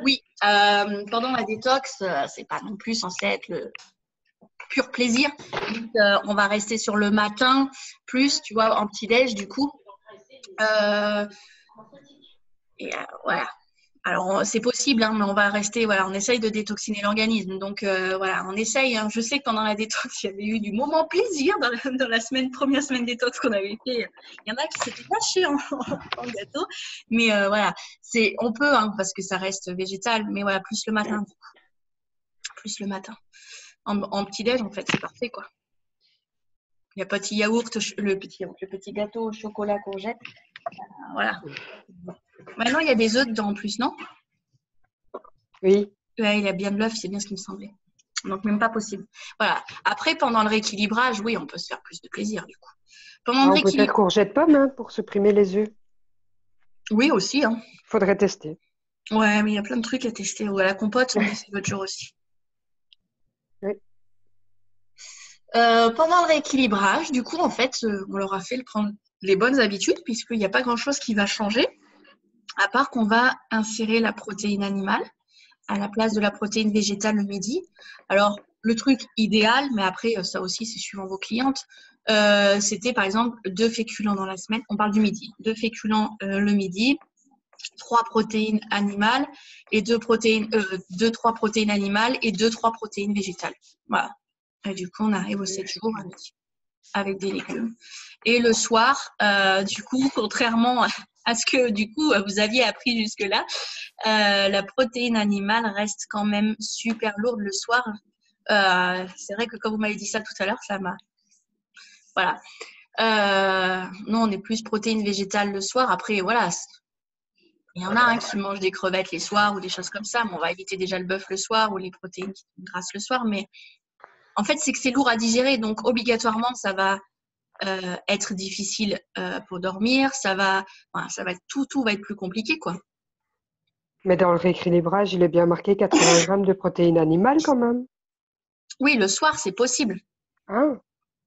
S1: Oui, pendant la détox, c'est pas non plus censé être le pur plaisir. Donc, on va rester sur le matin, plus, tu vois, en petit-déj, du coup. Voilà. Alors, c'est possible, hein, mais on va rester, voilà, on essaye de détoxiner l'organisme. Donc, voilà, on essaye. Hein. Je sais que pendant la détox, il y avait eu du moment plaisir dans la première semaine détox qu'on avait fait. Il y en a qui s'étaient lâchés en gâteau. Mais voilà, on peut, hein, parce que ça reste végétal, mais voilà, plus le matin. Du coup. Plus le matin. En petit-déj, en fait, c'est parfait, quoi. Il y a petit yaourt, le petit gâteau au chocolat courgette. Voilà. Maintenant, il y a des œufs dedans en plus, non?
S4: Oui.
S1: Ouais, il y a bien de l'œuf, c'est bien ce qui me semblait. Donc, même pas possible. Voilà. Après, pendant le rééquilibrage, oui, on peut se faire plus de plaisir, du coup. Pendant le
S4: On peut faire courgette pomme hein, pour supprimer les œufs.
S1: Oui, aussi. Hein.
S4: Faudrait tester.
S1: Ouais, mais il y a plein de trucs à tester. Ou à la compote, on essaie l'autre jour aussi.
S4: Oui.
S1: Pendant le rééquilibrage, du coup, en fait, on leur a fait prendre les bonnes habitudes, puisqu'il n'y a pas grand-chose qui va changer, à part qu'on va insérer la protéine animale à la place de la protéine végétale le midi. Alors, le truc idéal, mais après, ça aussi, c'est suivant vos clientes, c'était par exemple 2 féculents dans la semaine. On parle du midi. 2 féculents le midi, 3 protéines animales et 2-3 protéines animales et 2-3 protéines végétales. Voilà. Et du coup, on arrive aux 7 jours à midi avec des légumes. Et le soir, du coup, contrairement à ce que du coup vous aviez appris jusque-là, la protéine animale reste quand même super lourde le soir. C'est vrai que quand vous m'avez dit ça tout à l'heure, ça m'a... Voilà. Nous, on est plus protéines végétales le soir. Après, voilà, il y en a qui mangent des crevettes les soirs ou des choses comme ça. Mais on va éviter déjà le bœuf le soir ou les protéines qui sont grasses le soir. Mais en fait, c'est que c'est lourd à digérer. Donc, obligatoirement, ça va être difficile pour dormir. Ça va être, tout va être plus compliqué, quoi.
S4: Mais dans le rééquilibrage, il est bien marqué 80 grammes de protéines animales quand même.
S1: Oui, le soir, c'est possible.
S4: Ah,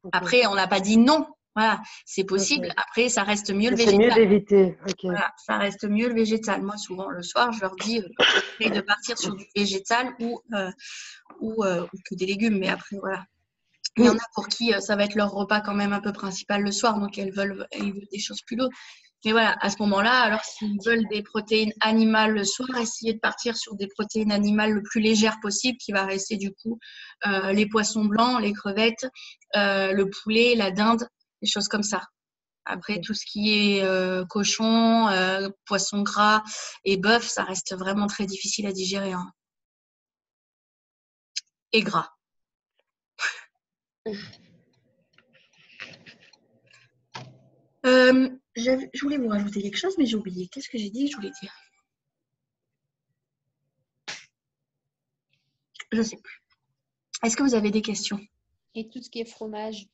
S4: okay.
S1: Après, on n'a pas dit non. Voilà, c'est possible. Okay. Après, ça reste mieux le végétal.
S4: C'est mieux d'éviter. Okay.
S1: Voilà, ça reste mieux le végétal. Moi, souvent, le soir, je leur dis de partir sur du végétal ou que des légumes. Mais après, voilà. Il y en a pour qui ça va être leur repas quand même un peu principal le soir. Donc, elles veulent des choses plus lourdes. Mais voilà, à ce moment-là, alors s'ils veulent des protéines animales le soir, essayez de partir sur des protéines animales le plus légères possible, qui va rester du coup les poissons blancs, les crevettes, le poulet, la dinde, des choses comme ça. Après, tout ce qui est cochon, poisson gras et bœuf, ça reste vraiment très difficile à digérer. Hein. Et gras. Je voulais vous rajouter quelque chose, mais j'ai oublié. Qu'est-ce que j'ai dit que je voulais dire? Je ne sais plus. Est-ce que vous avez des questions?
S5: Et tout ce qui est fromage?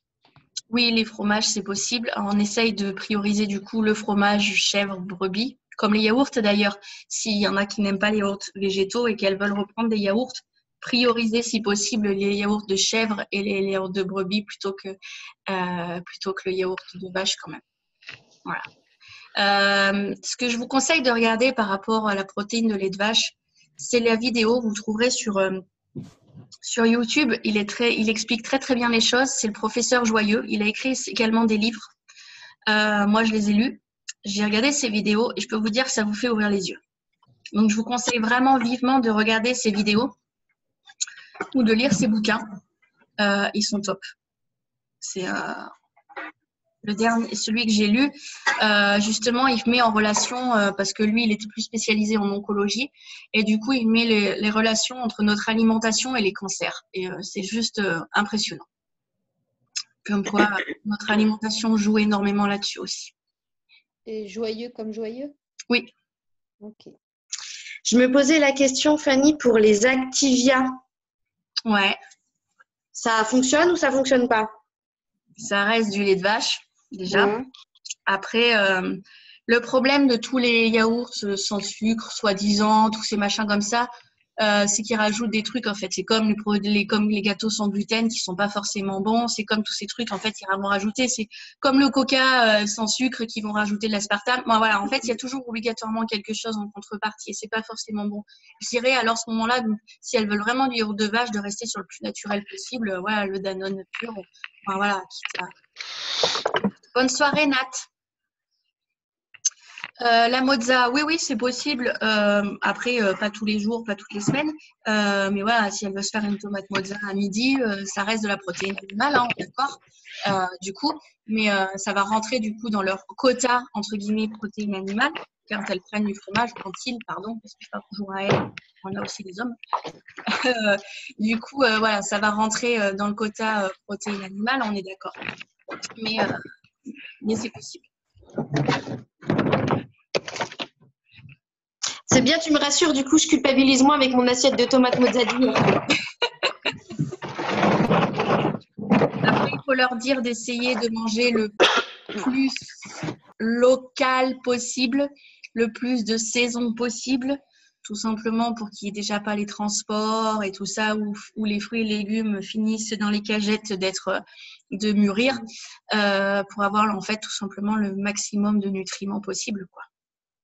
S1: Oui, les fromages, c'est possible. On essaye de prioriser du coup le fromage chèvre, brebis, comme les yaourts d'ailleurs. S'il y en a qui n'aiment pas les yaourts végétaux et qu'elles veulent reprendre des yaourts, prioriser si possible les yaourts de chèvre et les yaourts de brebis plutôt que le yaourt de vache quand même. Voilà. Ce que je vous conseille de regarder par rapport à la protéine de lait de vache, c'est la vidéo. Vous trouverez sur YouTube. Il explique très très bien les choses. C'est le professeur Joyeux. Il a écrit également des livres. Moi, je les ai lus. J'ai regardé ses vidéos et je peux vous dire que ça vous fait ouvrir les yeux. Donc, je vous conseille vraiment vivement de regarder ses vidéos ou de lire ses bouquins. Ils sont top. C'est le dernier, celui que j'ai lu, justement, il met en relation, parce que lui, il était plus spécialisé en oncologie, et du coup, il met les relations entre notre alimentation et les cancers. Et c'est juste impressionnant. Comme quoi, notre alimentation joue énormément là-dessus aussi.
S5: Et joyeux comme joyeux?
S1: Oui.
S5: Ok.
S11: Je me posais la question, Fanny, pour les Activia.
S1: Ouais.
S11: Ça fonctionne ou ça fonctionne pas?
S1: Ça reste du lait de vache, déjà. Après, le problème de tous les yaourts sans sucre, soi-disant, tous ces machins comme ça, c'est qu'ils rajoutent des trucs, en fait. C'est comme comme les gâteaux sans gluten qui sont pas forcément bons. C'est comme tous ces trucs, en fait, ils vont rajouter. C'est comme le coca sans sucre qui vont rajouter de l'aspartame. Bon, voilà, en fait, il y a toujours obligatoirement quelque chose en contrepartie et c'est pas forcément bon. Je dirais, alors, à ce moment-là, si elles veulent vraiment du yaourt de vache, de rester sur le plus naturel possible. Voilà, le Danone pur. Enfin, voilà, quitte à... Bonne soirée, Nat. La mozza, oui, c'est possible. Après, pas tous les jours, pas toutes les semaines. Mais voilà, si elle veut se faire une tomate mozza à midi, ça reste de la protéine animale, hein, d'accord. Du coup, mais ça va rentrer du coup dans leur quota entre guillemets protéines animales quand elles prennent du fromage, pardon, parce que c'est pas toujours à elles, on a aussi les hommes. Du coup, voilà, ça va rentrer dans le quota protéines animales, on est d'accord. Mais c'est possible.
S11: C'est bien, tu me rassures, du coup, je culpabilise moins avec mon assiette de tomates mozzarella.
S1: Après, il faut leur dire d'essayer de manger le plus local possible, le plus de saison possible, tout simplement pour qu'il n'y ait déjà pas les transports et tout ça, où les fruits et légumes finissent dans les cagettes de mûrir, pour avoir en fait tout simplement le maximum de nutriments possible, quoi.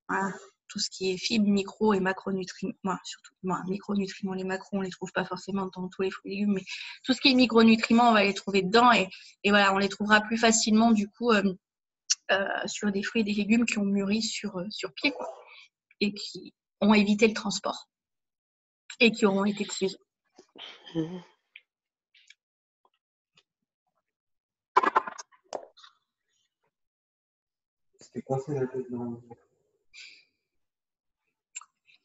S1: Voilà. Tout ce qui est fibres, micro et macronutriments, surtout micronutriments, les macros, on les trouve pas forcément dans tous les fruits et légumes, mais tout ce qui est micronutriments, on va les trouver dedans et voilà, on les trouvera plus facilement du coup sur des fruits et des légumes qui ont mûri sur pied, quoi, et qui ont évité le transport et qui auront été de saison.
S10: C'était quoi ça, la tête dans...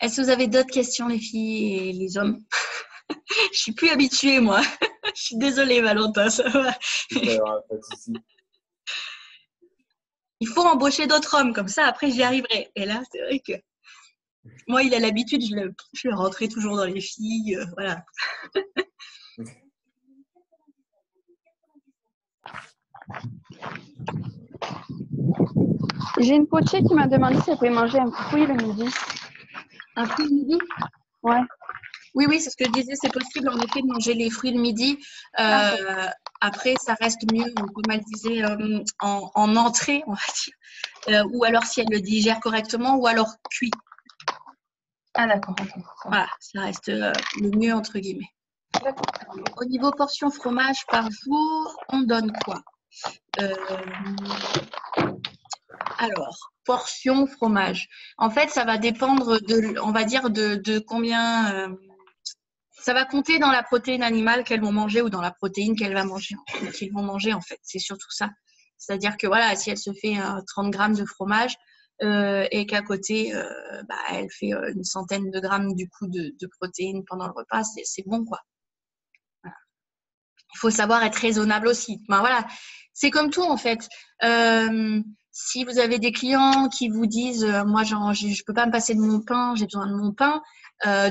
S1: Est-ce que vous avez d'autres questions, les filles et les hommes? Je suis plus habituée, moi. Je suis désolée, Valentin, ça va.
S10: Pas de souci.
S1: Il faut embaucher d'autres hommes, comme ça, après, j'y arriverai. Et là, c'est vrai que moi, il a l'habitude, je le rentrais toujours dans les filles, voilà.
S12: J'ai une pochée qui m'a demandé si elle pouvait manger un fruit le midi.
S1: Un fruit le midi?
S12: Ouais.
S1: Oui, c'est ce que je disais, c'est possible en effet de manger les fruits le midi. Après, ça reste mieux, comme elle disait, en entrée, on va dire. Ou alors si elle le digère correctement, ou alors cuit.
S12: Ah d'accord.
S1: Voilà, ça reste le mieux entre guillemets. Au niveau portion fromage par jour, on donne quoi? Alors, portion fromage. En fait, ça va dépendre on va dire de combien. Ça va compter dans la protéine animale qu'elles vont manger ou dans la protéine qu'ils vont manger en fait. C'est surtout ça. C'est-à-dire que voilà, si elle se fait 30 grammes de fromage et qu'à côté, elle fait une centaine de grammes du coup de protéines pendant le repas, c'est bon quoi. Voilà. Il faut savoir être raisonnable aussi. Ben, voilà, c'est comme tout en fait. Si vous avez des clients qui vous disent moi je ne peux pas me passer de mon pain, j'ai besoin de mon pain,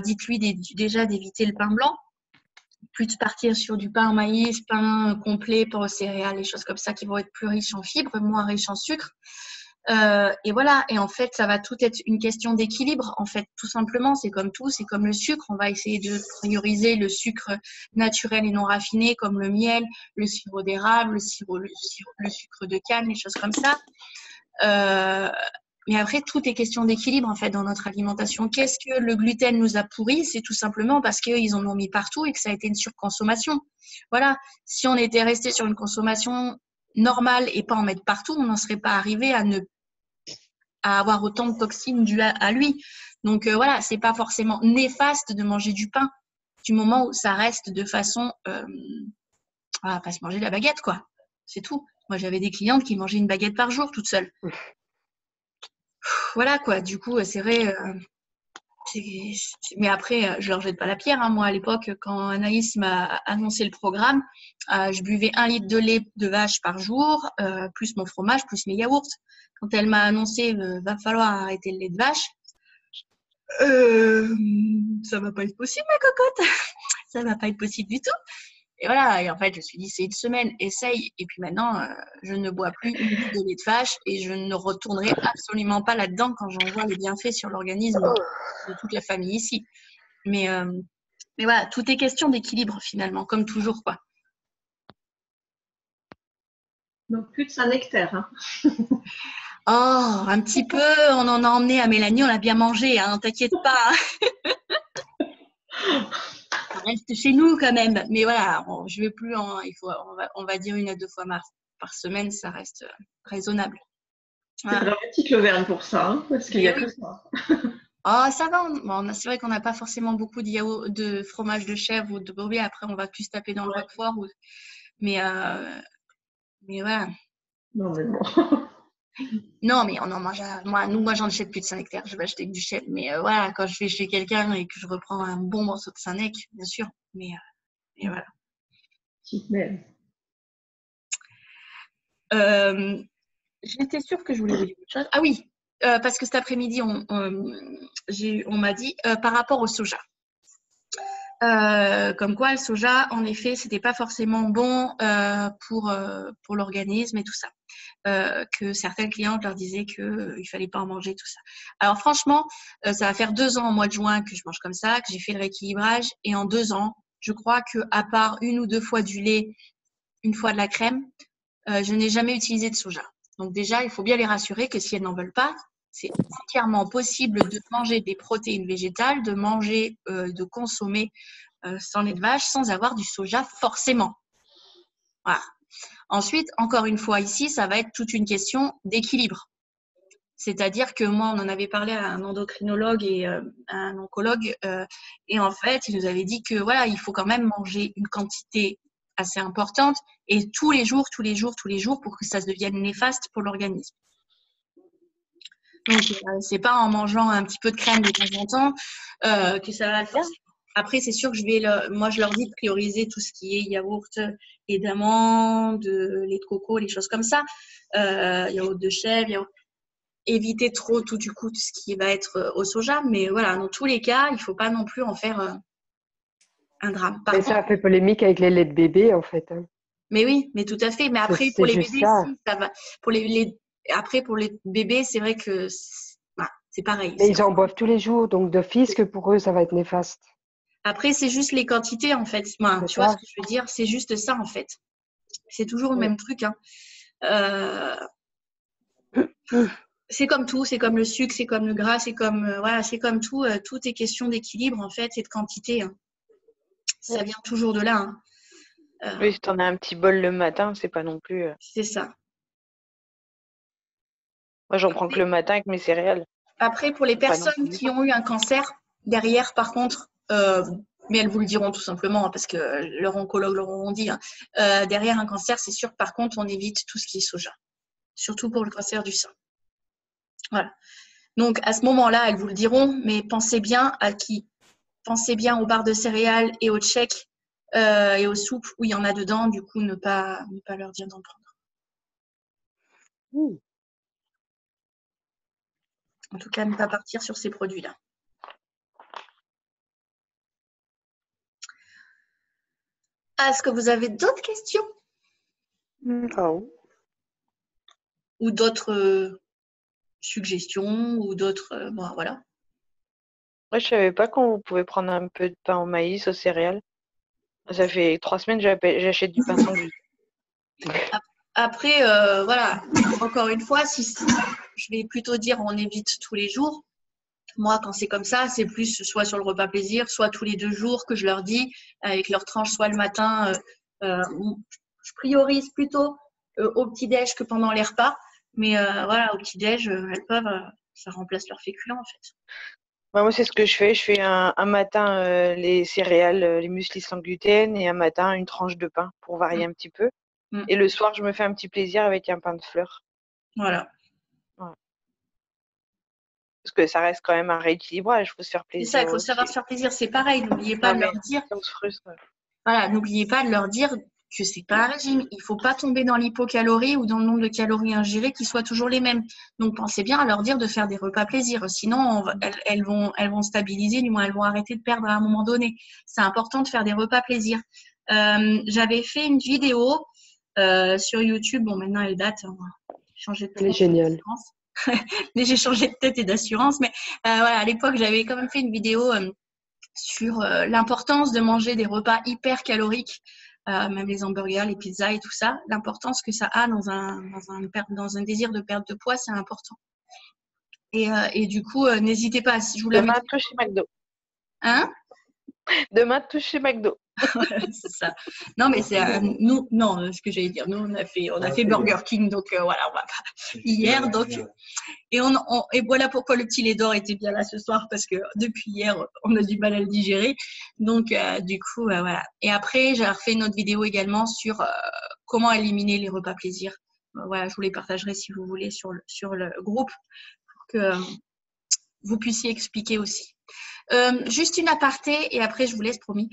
S1: dites-lui déjà d'éviter le pain blanc, plus de partir sur du pain maïs, pain complet, pain aux céréales, les choses comme ça qui vont être plus riches en fibres, moins riches en sucre. Et voilà, et en fait ça va tout être une question d'équilibre en fait, tout simplement. C'est comme tout, c'est comme le sucre, on va essayer de prioriser le sucre naturel et non raffiné comme le miel, le sirop d'érable, le sucre de canne, les choses comme ça. Mais après, tout est question d'équilibre en fait dans notre alimentation. Qu'est-ce que le gluten nous a pourri? C'est tout simplement parce qu'ils en ont mis partout et que ça a été une surconsommation. Voilà, si on était resté sur une consommation normale et pas en mettre partout, on n'en serait pas arrivé à avoir autant de toxines dues à lui. Donc voilà, c'est pas forcément néfaste de manger du pain du moment où ça reste de façon pas se manger de la baguette quoi. C'est tout. Moi j'avais des clientes qui mangeaient une baguette par jour toutes seules. Voilà quoi, du coup c'est vrai, mais après je leur jette pas la pierre, hein. Moi à l'époque quand Anaïs m'a annoncé le programme, je buvais 1 litre de lait de vache par jour, plus mon fromage, plus mes yaourts. Quand elle m'a annoncé va falloir arrêter le lait de vache, ça va pas être possible ma cocotte, ça va pas être possible du tout. Et voilà, et en fait, je me suis dit, c'est une semaine, essaye. Et puis maintenant, je ne bois plus une goutte de lait de vache et je ne retournerai absolument pas là-dedans quand j'en vois les bienfaits sur l'organisme de toute la famille ici. Mais voilà, tout est question d'équilibre finalement, comme toujours, quoi.
S8: Donc, plus de Saint-Nectaire. Hein.
S1: Oh, un petit peu, on en a emmené à Mélanie, on l'a bien mangé, hein, t'inquiète pas. Hein. Ça reste chez nous quand même, mais voilà, je vais plus, on va dire 1 à 2 fois par semaine, ça reste raisonnable.
S8: Voilà. C'est dramatique l'Auvergne pour ça, hein, parce qu'il n'y a que ça.
S1: Oh, ça va, c'est vrai qu'on n'a pas forcément beaucoup de fromage de chèvre ou de brebis, après on va plus taper dans le Roquefort, mais voilà.
S8: Non, mais bon.
S1: Non, mais on en mange. Moi, j'en achète plus de Saint-Nectaire. Je vais acheter que du chèvre. Mais voilà, quand je vais chez quelqu'un et que je reprends un bon morceau de Saint-Nec, bien sûr. Mais voilà. J'étais sûre que je voulais vous dire autre chose. Ah oui, parce que cet après-midi, on m'a dit par rapport au soja. Comme quoi, le soja, en effet, c'était pas forcément bon pour l'organisme et tout ça. Que certaines clientes leur disaient qu'il fallait pas en manger, tout ça. Alors franchement, ça va faire 2 ans au mois de juin que je mange comme ça, que j'ai fait le rééquilibrage. Et en 2 ans, je crois qu'à part 1 ou 2 fois du lait, 1 fois de la crème, je n'ai jamais utilisé de soja. Donc déjà, il faut bien les rassurer que si elles n'en veulent pas, c'est entièrement possible de manger des protéines végétales, de consommer sans lait de vache, sans avoir du soja forcément. Voilà. Ensuite, encore une fois ici, ça va être toute une question d'équilibre. C'est-à-dire que moi, on en avait parlé à un endocrinologue et à un oncologue, et en fait, il nous avait dit que voilà, il faut quand même manger une quantité assez importante et tous les jours pour que ça se devienne néfaste pour l'organisme. Donc, c'est pas en mangeant un petit peu de crème de temps en temps que ça va le faire. Après, c'est sûr que moi, je leur dis de prioriser tout ce qui est yaourt, lait d'amande, lait de coco, les choses comme ça, yaourt de chèvre, éviter trop tout ce qui va être au soja. Mais voilà, dans tous les cas, il ne faut pas non plus en faire un drame.
S4: Mais ça a fait polémique avec les laits de bébé, en fait. Hein.
S1: Mais oui, mais tout à fait. Mais après, pour les bébés, ça va. Après, pour les bébés, c'est vrai que c'est pareil.
S4: Mais ils en boivent tous les jours, donc d'office que pour eux, ça va être néfaste.
S1: Après, c'est juste les quantités, en fait. Tu vois ce que je veux dire? C'est juste ça, en fait. C'est toujours le même truc. Hein. C'est comme tout. C'est comme le sucre, c'est comme le gras, c'est comme, c'est comme tout. Tout est question d'équilibre, en fait, et de quantité. Hein. Ça vient toujours de là. Hein.
S2: Oui, si tu en as un petit bol le matin, c'est pas non plus…
S1: C'est ça.
S2: Moi, j'en prends que le matin avec mes céréales.
S1: Après, pour les personnes qui ont eu un cancer, derrière, par contre… mais elles vous le diront tout simplement parce que leur oncologue leur auront dit. Hein. Derrière un cancer, c'est sûr que par contre, on évite tout ce qui est soja, surtout pour le cancer du sein. Voilà. Donc à ce moment-là, elles vous le diront, mais pensez bien aux barres de céréales et aux tchèques et aux soupes où il y en a dedans. Du coup, ne pas leur dire d'en prendre. En tout cas, ne pas partir sur ces produits-là. Est-ce que vous avez d'autres questions? Ou d'autres suggestions ou d'autres… voilà.
S2: Moi, je savais pas qu'on pouvait prendre un peu de pain au maïs, aux céréales. Ça fait 3 semaines que j'achète du pain sans gluten.
S1: Après, voilà, encore une fois, je vais plutôt dire on évite tous les jours. Moi, quand c'est comme ça, c'est plus soit sur le repas plaisir, soit tous les 2 jours que je leur dis, avec leur tranche, soit le matin. Je priorise plutôt au petit-déj que pendant les repas. Mais voilà, au petit-déj, elles peuvent, ça remplace leur féculent en fait.
S2: Moi, c'est ce que je fais. Je fais un matin les céréales, les mueslis sans gluten et un matin une tranche de pain pour varier un petit peu. Et le soir, je me fais un petit plaisir avec un pain de fleurs.
S1: Voilà.
S2: Ouais. Parce que ça reste quand même un rééquilibrage, il faut se faire plaisir.
S1: C'est ça, il faut savoir se faire plaisir. C'est pareil, n'oubliez pas de leur dire.
S2: On se frustre.
S1: Voilà, n'oubliez pas de leur dire que c'est pas un régime. Il ne faut pas tomber dans l'hypocalorie ou dans le nombre de calories ingérées qui soient toujours les mêmes. Donc, pensez bien à leur dire de faire des repas plaisir. Sinon, elles vont stabiliser, du moins elles vont arrêter de perdre à un moment donné. C'est important de faire des repas plaisir. J'avais fait une vidéo sur YouTube. Bon, maintenant, elle date. On va changer de
S4: Elle est
S1: tête.
S4: géniale.
S1: Mais j'ai changé de tête et d'assurance. Mais voilà, à l'époque, j'avais quand même fait une vidéo sur l'importance de manger des repas hyper caloriques, même les hamburgers, les pizzas et tout ça. L'importance que ça a dans un désir de perte de poids, c'est important. Et du coup, n'hésitez pas. Si je vous la mets.
S9: Demain, tout chez McDo.
S1: Hein?
S9: Demain, tout chez McDo.
S1: C'est ça. Non, mais c'est nous. Non, ce que j'allais dire. Nous, on a fait Burger King, donc voilà, on va pas hier. Donc et voilà pourquoi le petit lait d'or était bien là ce soir, parce que depuis hier, on a du mal à le digérer. Donc du coup, voilà. Et après, j'ai refait une autre vidéo également sur comment éliminer les repas plaisir. Voilà, je vous les partagerai si vous voulez sur le groupe pour que vous puissiez expliquer aussi. Juste une aparté et après je vous laisse, promis,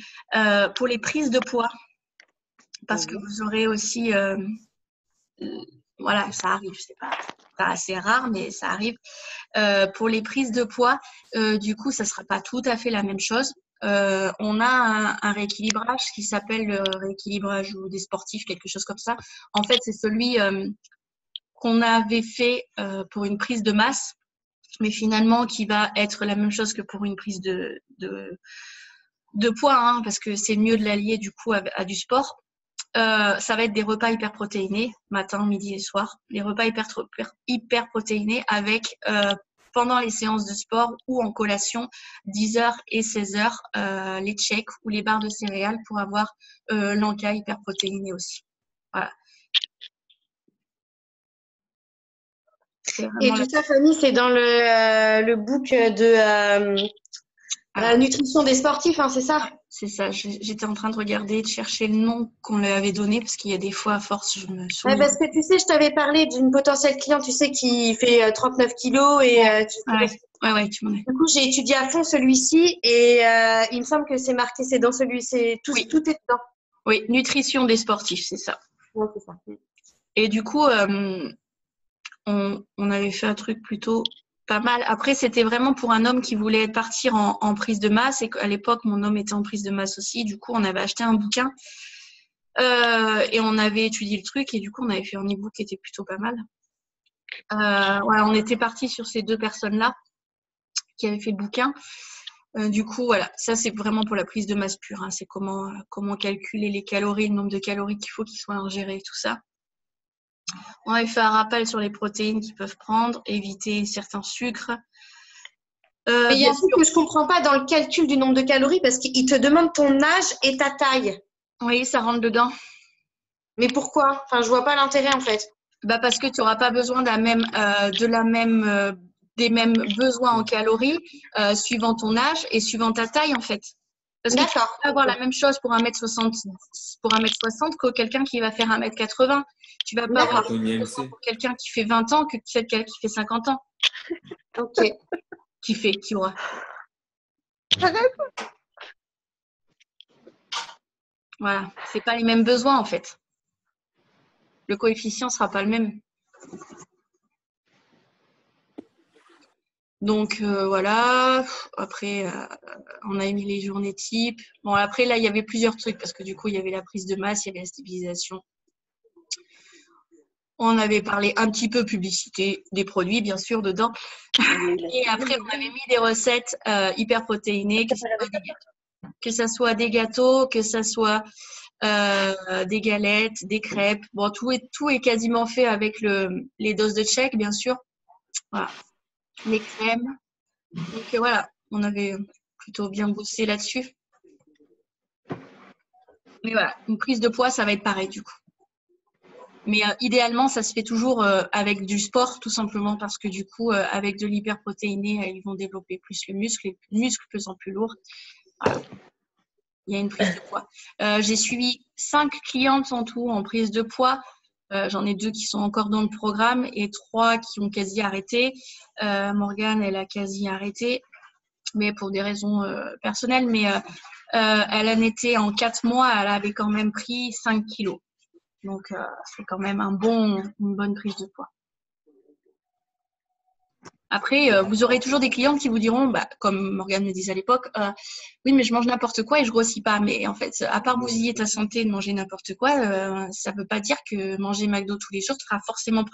S1: pour les prises de poids, parce que vous aurez aussi, voilà, ça arrive, c'est pas assez rare, mais ça arrive. Pour les prises de poids, du coup, ça sera pas tout à fait la même chose. On a un rééquilibrage qui s'appelle le rééquilibrage des sportifs, quelque chose comme ça. En fait, c'est celui qu'on avait fait pour une prise de masse, mais finalement qui va être la même chose que pour une prise de poids, hein, parce que c'est mieux de l'allier du coup à du sport. Ça va être des repas hyper protéinés, matin, midi et soir. Des repas hyper protéinés avec, pendant les séances de sport ou en collation, 10h et 16h, les shakes ou les barres de céréales pour avoir l'encas hyper protéiné aussi. Voilà.
S11: Et tout ça, Fanny, c'est dans le book de nutrition des sportifs, hein, c'est ça?
S1: C'est ça. J'étais en train de regarder, de chercher le nom qu'on lui avait donné, parce qu'il y a des fois, à force, je me souviens.
S11: Ouais, parce que tu sais, je t'avais parlé d'une potentielle cliente, tu sais, qui fait 39 kilos et
S1: ouais, tu m'en as.
S11: Du coup, j'ai étudié à fond celui-ci et il me semble que c'est marqué, c'est dans celui-ci, tout est dedans.
S1: Oui, nutrition des sportifs, c'est ça.
S11: Ouais, c'est ça.
S1: Et du coup, on avait fait un truc plutôt pas mal. Après, c'était vraiment pour un homme qui voulait partir en prise de masse. Et à l'époque, mon homme était en prise de masse aussi. Du coup, on avait acheté un bouquin et on avait étudié le truc. Et du coup, on avait fait un e-book qui était plutôt pas mal. Voilà, on était parti sur ces deux personnes-là qui avaient fait le bouquin. Du coup, voilà, ça c'est vraiment pour la prise de masse pure. Hein. C'est comment calculer les calories, le nombre de calories qu'il faut qu'ils soient ingérés et tout ça. On avait fait un rappel sur les protéines qu'ils peuvent prendre, éviter certains sucres.
S11: Mais il y a un truc que je ne comprends pas dans le calcul du nombre de calories parce qu'il te demande ton âge et ta taille.
S1: Oui, ça rentre dedans.
S11: Mais pourquoi? Enfin, je vois pas l'intérêt en fait.
S1: Bah parce que tu n'auras pas besoin des mêmes besoins en calories suivant ton âge et suivant ta taille en fait. Parce que tu peux avoir la même chose pour 1m60 que quelqu'un qui va faire 1m80. Tu vas pas avoir pour quelqu'un qui fait 20 ans que quelqu'un qui fait 50 ans.
S11: Ok.
S1: Qui aura. Voilà, c'est pas les mêmes besoins en fait. Le coefficient sera pas le même. Donc voilà, après on a mis les journées types. Bon après là il y avait plusieurs trucs parce que du coup il y avait la prise de masse, il y avait la stabilisation. On avait parlé un petit peu publicité des produits bien sûr dedans. Et après on avait mis des recettes hyper protéinées, que ça soit des gâteaux, que ça soit des galettes, des crêpes. Bon tout est quasiment fait avec les doses de shake bien sûr. Voilà. Les crèmes. Donc voilà, on avait plutôt bien bossé là-dessus. Mais voilà, une prise de poids, ça va être pareil du coup. Mais idéalement, ça se fait toujours avec du sport, tout simplement parce que du coup, avec de l'hyperprotéiné, ils vont développer plus le muscle, et le muscle pesant plus lourd. Voilà. Il y a une prise de poids. J'ai suivi 5 clientes en tout en prise de poids. J'en ai 2 qui sont encore dans le programme et 3 qui ont quasi arrêté. Morgane, elle a quasi arrêté, mais pour des raisons personnelles. Mais elle en était en 4 mois, elle avait quand même pris 5 kilos. Donc, c'est quand même une bonne prise de poids. Après, vous aurez toujours des clients qui vous diront, bah, comme Morgane me disait à l'époque, oui, mais je mange n'importe quoi et je grossis pas. Mais en fait, à part bousiller ta santé de manger n'importe quoi, ça veut pas dire que manger McDo tous les jours te fera forcément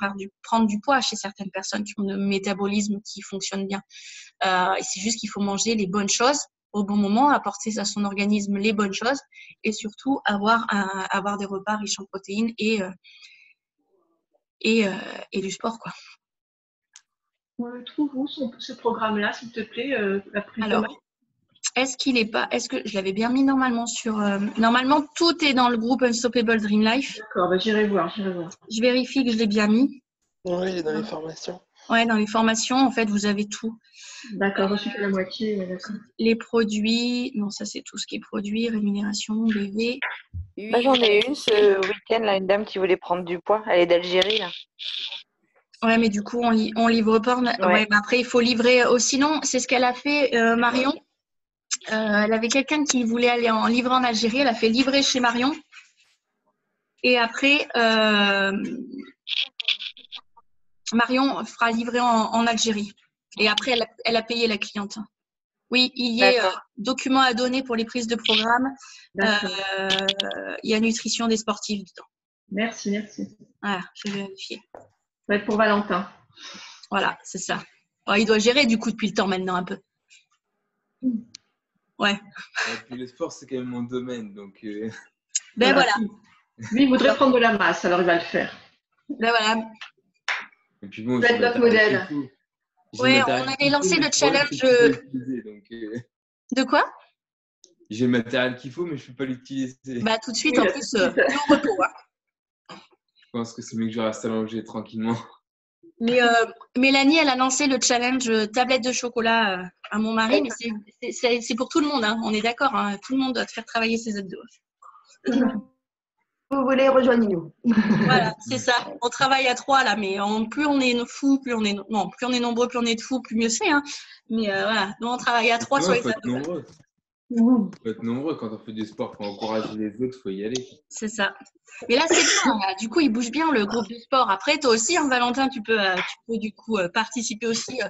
S1: prendre du poids chez certaines personnes qui ont un métabolisme qui fonctionne bien. Et c'est juste qu'il faut manger les bonnes choses au bon moment, apporter à son organisme les bonnes choses et surtout avoir des repas riches en protéines et du sport, quoi.
S8: On le trouve où, ce programme-là, s'il te plaît, la prise de
S1: Alors,
S8: main?
S1: est-ce que je l'avais bien mis normalement sur... normalement, tout est dans le groupe Unstoppable Dream Life.
S8: D'accord, bah, j'irai voir.
S1: Je vérifie que je l'ai bien mis.
S13: Oui, il est dans les formations.
S1: Ouais, dans les formations, en fait, vous avez tout.
S8: D'accord, je suis à la moitié. D'accord.
S1: Les produits, non, ça c'est tout ce qui est produit, rémunération, BV.
S9: Moi, j'en ai une ce week-end, là, une dame qui voulait prendre du poids. Elle est d'Algérie, là.
S1: Ouais, mais du coup, on livre pas. Ouais, mais après, il faut livrer. Sinon, c'est ce qu'elle a fait, Marion. Elle avait quelqu'un qui voulait aller en livrer en Algérie. Elle a fait livrer chez Marion. Et après, Marion fera livrer en Algérie. Et après, elle a payé la cliente. Oui, il y a documents à donner pour les prises de programme. Il y a nutrition des sportifs dedans.
S8: Merci.
S1: Voilà, je vais vérifier.
S8: Ça va être pour Valentin.
S1: Voilà, c'est ça. Oh, il doit gérer du coup depuis le temps maintenant un peu. Ouais.
S14: Et puis le sport, c'est quand même mon domaine, donc.
S1: Ben voilà.
S8: Lui, il voudrait prendre de la masse, alors il va le faire.
S1: Ben voilà.
S14: Et puis bon,
S8: vous êtes notre modèle.
S1: Ouais, on avait lancé le challenge. De quoi?
S14: J'ai le matériel qu'il faut, mais je ne peux pas l'utiliser.
S1: Bah tout de suite, en plus, au repos. Hein.
S14: Je pense que c'est mieux que je reste allongé tranquillement.
S1: Mais Mélanie, elle a lancé le challenge tablette de chocolat à mon mari, mais c'est pour tout le monde, hein. On est d'accord, hein. Tout le monde doit te faire travailler ses abdos.
S3: Vous voulez, rejoignez-nous.
S1: Voilà, c'est ça. On travaille à 3 là, mais plus on est fous, plus on est nombreux, plus on est de fous, plus mieux c'est. Hein. Mais voilà, nous on travaille à 3 sur les abdos.
S14: Il faut être nombreux quand on fait du sport, pour encourager les autres, il faut y aller.
S1: C'est ça. Mais là, c'est bien. Là. Du coup, il bouge bien le groupe de sport. Après, toi aussi, hein, Valentin, tu peux du coup participer aussi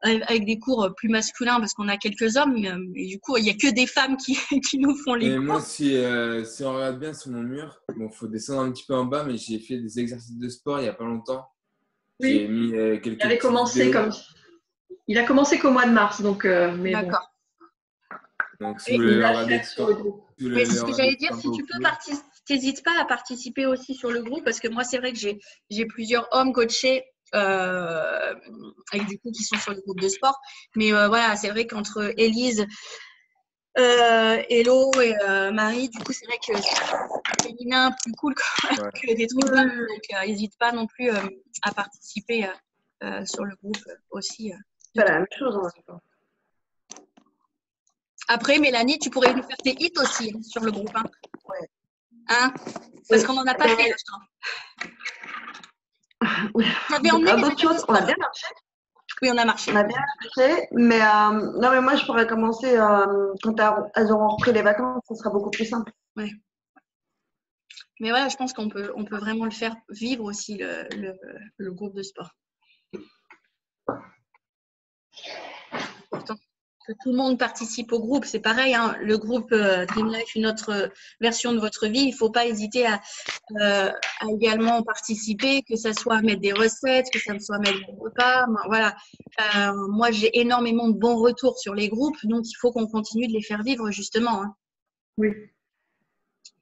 S1: avec des cours plus masculins parce qu'on a quelques hommes. Et du coup, il n'y a que des femmes qui nous font les cours.
S14: Moi, si on regarde bien sur mon mur, il faut descendre un petit peu en bas, mais j'ai fait des exercices de sport il n'y a pas longtemps.
S8: Oui.
S14: J'ai mis quelques
S8: il a commencé qu'au mois de mars, donc.
S1: D'accord.
S14: Donc, si vous voulez regarder
S1: c'est ce que j'allais dire. Si tu peux n'hésite pas à participer aussi sur le groupe parce que moi, c'est vrai que j'ai plusieurs hommes coachés du coup qui sont sur le groupe de sport. Mais voilà, c'est vrai qu'entre Élise, Hello et Marie, du coup, c'est vrai que c'est féminin, plus cool que des trucs d'hommes. Donc, n'hésite pas non plus à participer sur le groupe aussi.
S3: C'est la même chose, hein.
S1: Après, Mélanie, tu pourrais nous faire tes hits aussi sur le groupe. Hein.
S3: Ouais.
S1: Hein, parce qu'on n'en a pas fait.
S3: Oui. D'autres choses, on a bien marché.
S1: Oui, on a marché.
S3: On a bien marché, mais non, mais moi, je pourrais commencer quand elles auront repris les vacances, ce sera beaucoup plus simple.
S1: Ouais. Mais voilà, je pense qu'on peut vraiment le faire vivre aussi, le groupe de sport. Pourtant. Que tout le monde participe au groupe, c'est pareil, hein, le groupe Dream Life, une autre version de votre vie, il ne faut pas hésiter à également participer, que ça soit à mettre des recettes, que ça soit à mettre des repas, voilà. Moi, j'ai énormément de bons retours sur les groupes, donc il faut qu'on continue de les faire vivre justement. Hein.
S8: Oui.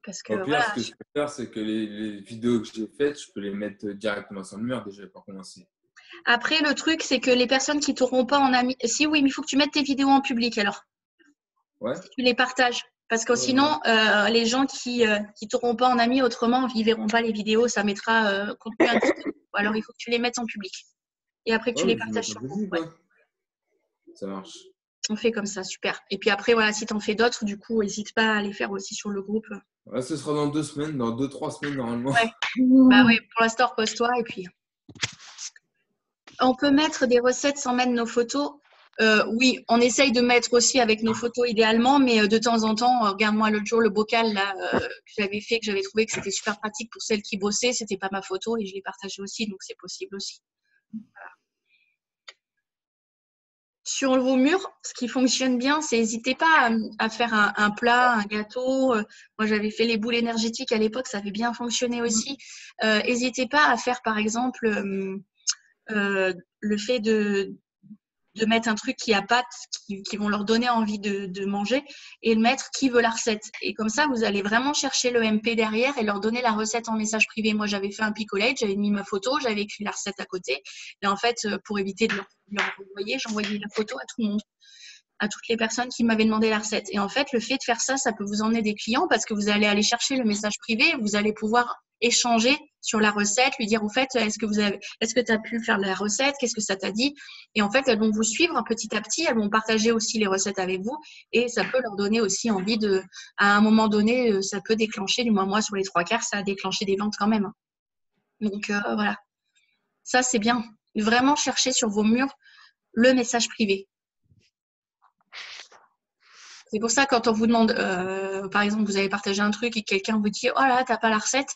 S1: Parce que,
S14: au pire, ce que je peux faire, c'est que les vidéos que j'ai faites, je peux les mettre directement sur le mur déjà pour commencer.
S1: Après, le truc, c'est que les personnes qui ne t'auront pas en ami... Si, oui, mais il faut que tu mettes tes vidéos en public, alors.
S14: Ouais.
S1: Si tu les partages. Parce que sinon, les gens qui ne t'auront pas en ami, autrement, ils ne verront pas les vidéos, ça mettra contenu indiqué. Alors, il faut que tu les mettes en public. Et après, que tu les partages sur le groupe. Ouais.
S14: Ça marche.
S1: On fait comme ça, super. Et puis après, voilà, si tu en fais d'autres, du coup, n'hésite pas à les faire aussi sur le groupe.
S14: Ouais, ce sera dans 2 semaines, dans 2-3 semaines, normalement.
S1: Ouais. Bah oui, pour l'instant, repose-toi et puis... On peut mettre des recettes sans mettre nos photos. Oui, on essaye de mettre aussi avec nos photos idéalement, mais de temps en temps, regarde-moi l'autre jour le bocal là, que j'avais fait, que j'avais trouvé que c'était super pratique pour celles qui bossaient. C'était pas ma photo et je l'ai partagé aussi, donc c'est possible aussi. Voilà. Sur vos murs, ce qui fonctionne bien, c'est n'hésitez pas à faire un plat, un gâteau. Moi, j'avais fait les boules énergétiques à l'époque, ça avait bien fonctionné aussi. N'hésitez pas à faire, par exemple, le fait de mettre un truc qui a pâte, qui vont leur donner envie de manger, et le mettre qui veut la recette. Et comme ça, vous allez vraiment chercher le MP derrière et leur donner la recette en message privé. Moi, j'avais fait un picolate, j'avais mis ma photo, j'avais écrit la recette à côté. Et en fait, pour éviter de leur envoyer, j'envoyais la photo à tout le monde, à toutes les personnes qui m'avaient demandé la recette. Et en fait, le fait de faire ça, ça peut vous emmener des clients parce que vous allez aller chercher le message privé, vous allez pouvoir échanger sur la recette, lui dire au fait, est-ce que tu as pu faire la recette, qu'est-ce que ça t'a dit? Et en fait, elles vont vous suivre petit à petit, elles vont partager aussi les recettes avec vous et ça peut leur donner aussi envie à un moment donné, ça peut déclencher, du moins moi sur les 3/4, ça a déclenché des ventes quand même. Donc voilà, ça c'est bien. Vraiment chercher sur vos murs le message privé. C'est pour ça, quand on vous demande, par exemple, vous avez partagé un truc et quelqu'un vous dit « Oh là, t'as pas la recette »,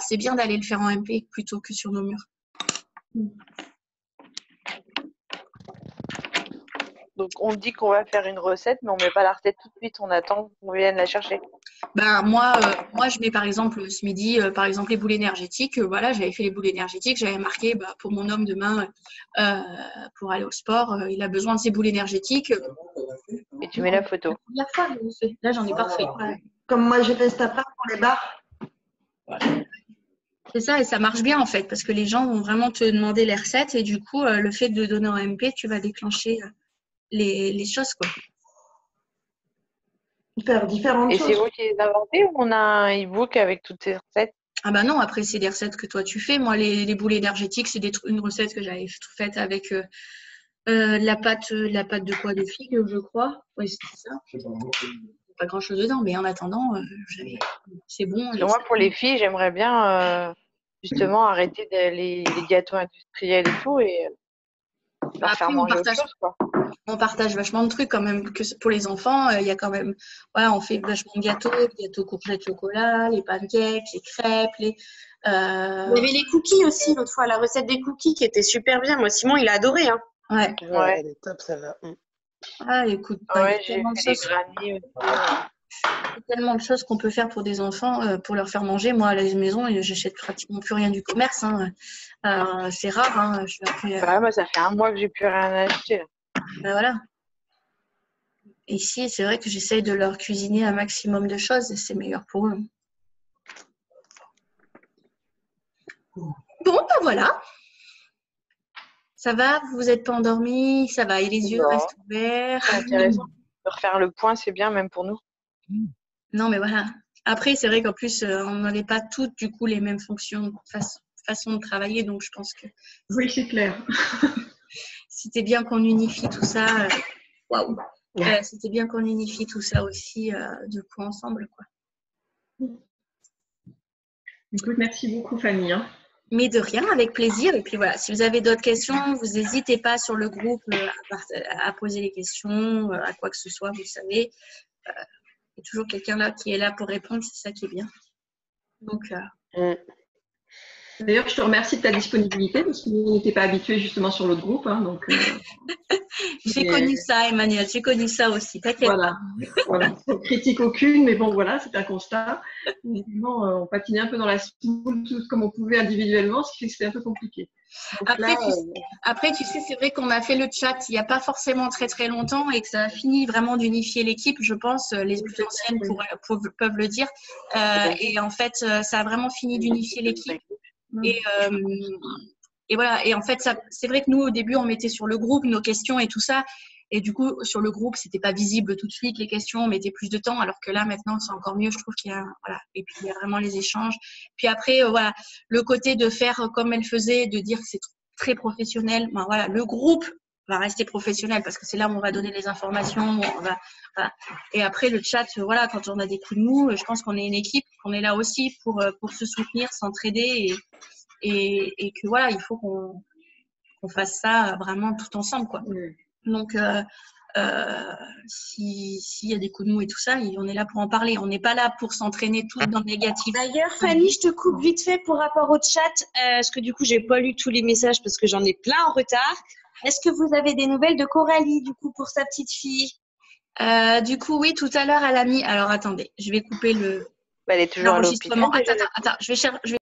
S1: c'est bien d'aller le faire en MP plutôt que sur nos murs.
S9: Donc, on dit qu'on va faire une recette, mais on ne met pas la recette tout de suite. On attend qu'on vienne la chercher.
S1: Ben, moi, je mets par exemple ce midi, par exemple, les boules énergétiques. Voilà, j'avais fait les boules énergétiques. J'avais marqué pour mon homme demain, pour aller au sport, il a besoin de ses boules énergétiques.
S9: Et tu mets la photo.
S1: Là, j'en ai pas fait.
S3: Comme moi, j'ai fait cet après pour les bars.
S1: C'est ça, et ça marche bien en fait, parce que les gens vont vraiment te demander les recettes et du coup, le fait de donner en MP, tu vas déclencher les choses, quoi.
S3: Faire différentes choses.
S9: Et c'est vous qui les inventez ou on a un e-book avec toutes ces recettes?
S1: Ah bah non, après, c'est des recettes que toi, tu fais. Moi, les boules énergétiques, c'est une recette que j'avais faite avec la pâte de quoi? De figues, je crois. Oui, c'est ça. Pas grand-chose dedans, mais en attendant, c'est bon.
S9: Parce que moi, pour les filles, j'aimerais bien justement arrêter les gâteaux industriels et tout et leur faire manger autre chose, quoi.
S1: On partage vachement de trucs quand même, que pour les enfants, il y a quand même, voilà, on fait vachement de gâteaux courgettes chocolat, les pancakes, les crêpes,
S11: Il y avait les cookies aussi l'autre fois, la recette des cookies qui était super bien. Moi, Simon, il a adoré. Hein.
S1: Ouais.
S13: Elle est top celle-là.
S1: Ah, écoute,
S9: ouais, j'ai fait des granny aussi.
S1: Il y a tellement de choses qu'on peut faire pour des enfants, pour leur faire manger. Moi, à la maison, j'achète pratiquement plus rien du commerce. Hein. C'est rare. Hein.
S9: Moi, ça fait un mois que j'ai plus rien acheté.
S1: Ben voilà. Ici, c'est vrai que j'essaye de leur cuisiner un maximum de choses et c'est meilleur pour eux. Bon, ben voilà. Ça va? Vous n'êtes pas endormis? Ça va? Et les yeux restent ouverts?
S9: C'est intéressant. De refaire le point, c'est bien, même pour nous.
S1: Non, mais voilà. Après, c'est vrai qu'en plus, on n'avait pas toutes, du coup, les mêmes fonctions, façon de travailler. Donc, je pense que…
S8: Oui, c'est clair.
S1: C'était bien qu'on unifie tout ça. Waouh! C'était bien qu'on unifie tout ça aussi, du coup, ensemble, quoi.
S8: Écoute, merci beaucoup, Fanny. Hein.
S1: Mais de rien, avec plaisir. Et puis voilà, si vous avez d'autres questions, vous n'hésitez pas sur le groupe à poser les questions, à quoi que ce soit, vous savez. Il y a toujours quelqu'un là qui est là pour répondre, c'est ça qui est bien. Donc,
S8: D'ailleurs, je te remercie de ta disponibilité parce qu'on n'était pas habitués justement sur l'autre groupe. Hein, donc,
S1: j'ai connu ça, Emmanuel, j'ai connu ça aussi.
S8: Voilà. Sans critique aucune, mais bon, voilà, c'est un constat. Effectivement, on patinait un peu dans la semoule, tout comme on pouvait individuellement, ce qui fait que c'était un peu compliqué. Donc,
S1: après, tu sais, c'est vrai qu'on a fait le chat il n'y a pas forcément très très longtemps et que ça a fini vraiment d'unifier l'équipe, je pense. Les plus anciennes peuvent le dire. Et en fait, ça a vraiment fini d'unifier l'équipe. Et voilà, et en fait, c'est vrai que nous, au début, on mettait sur le groupe nos questions et tout ça. Et du coup, sur le groupe, c'était pas visible tout de suite, les questions, on mettait plus de temps, alors que là, maintenant, c'est encore mieux. Je trouve qu'il y a, voilà. Et puis, il y a vraiment les échanges. Puis après, voilà, le côté de faire comme elle faisait, de dire que c'est très professionnel. Ben, voilà, le groupe va rester professionnel parce que c'est là où on va donner les informations. Voilà. Et après, le chat, voilà, quand on a des coups de mou, je pense qu'on est une équipe, qu'on est là aussi pour se soutenir, s'entraider et que voilà, il faut qu'on fasse ça vraiment tout ensemble, quoi. Donc, s'il y a des coups de mou et tout ça, on est là pour en parler. On n'est pas là pour s'entraîner tous dans le négatif.
S11: D'ailleurs, Fanny, je te coupe vite fait pour rapport au chat, parce que du coup, j'ai pas lu tous les messages parce que j'en ai plein en retard.
S1: Est-ce que vous avez des nouvelles de Coralie, du coup, pour sa petite fille? Du coup, oui, tout à l'heure, elle a mis... Alors, attendez, je vais couper
S9: Elle est toujours à l'hôpital.
S1: l'enregistrement. Attends, je vais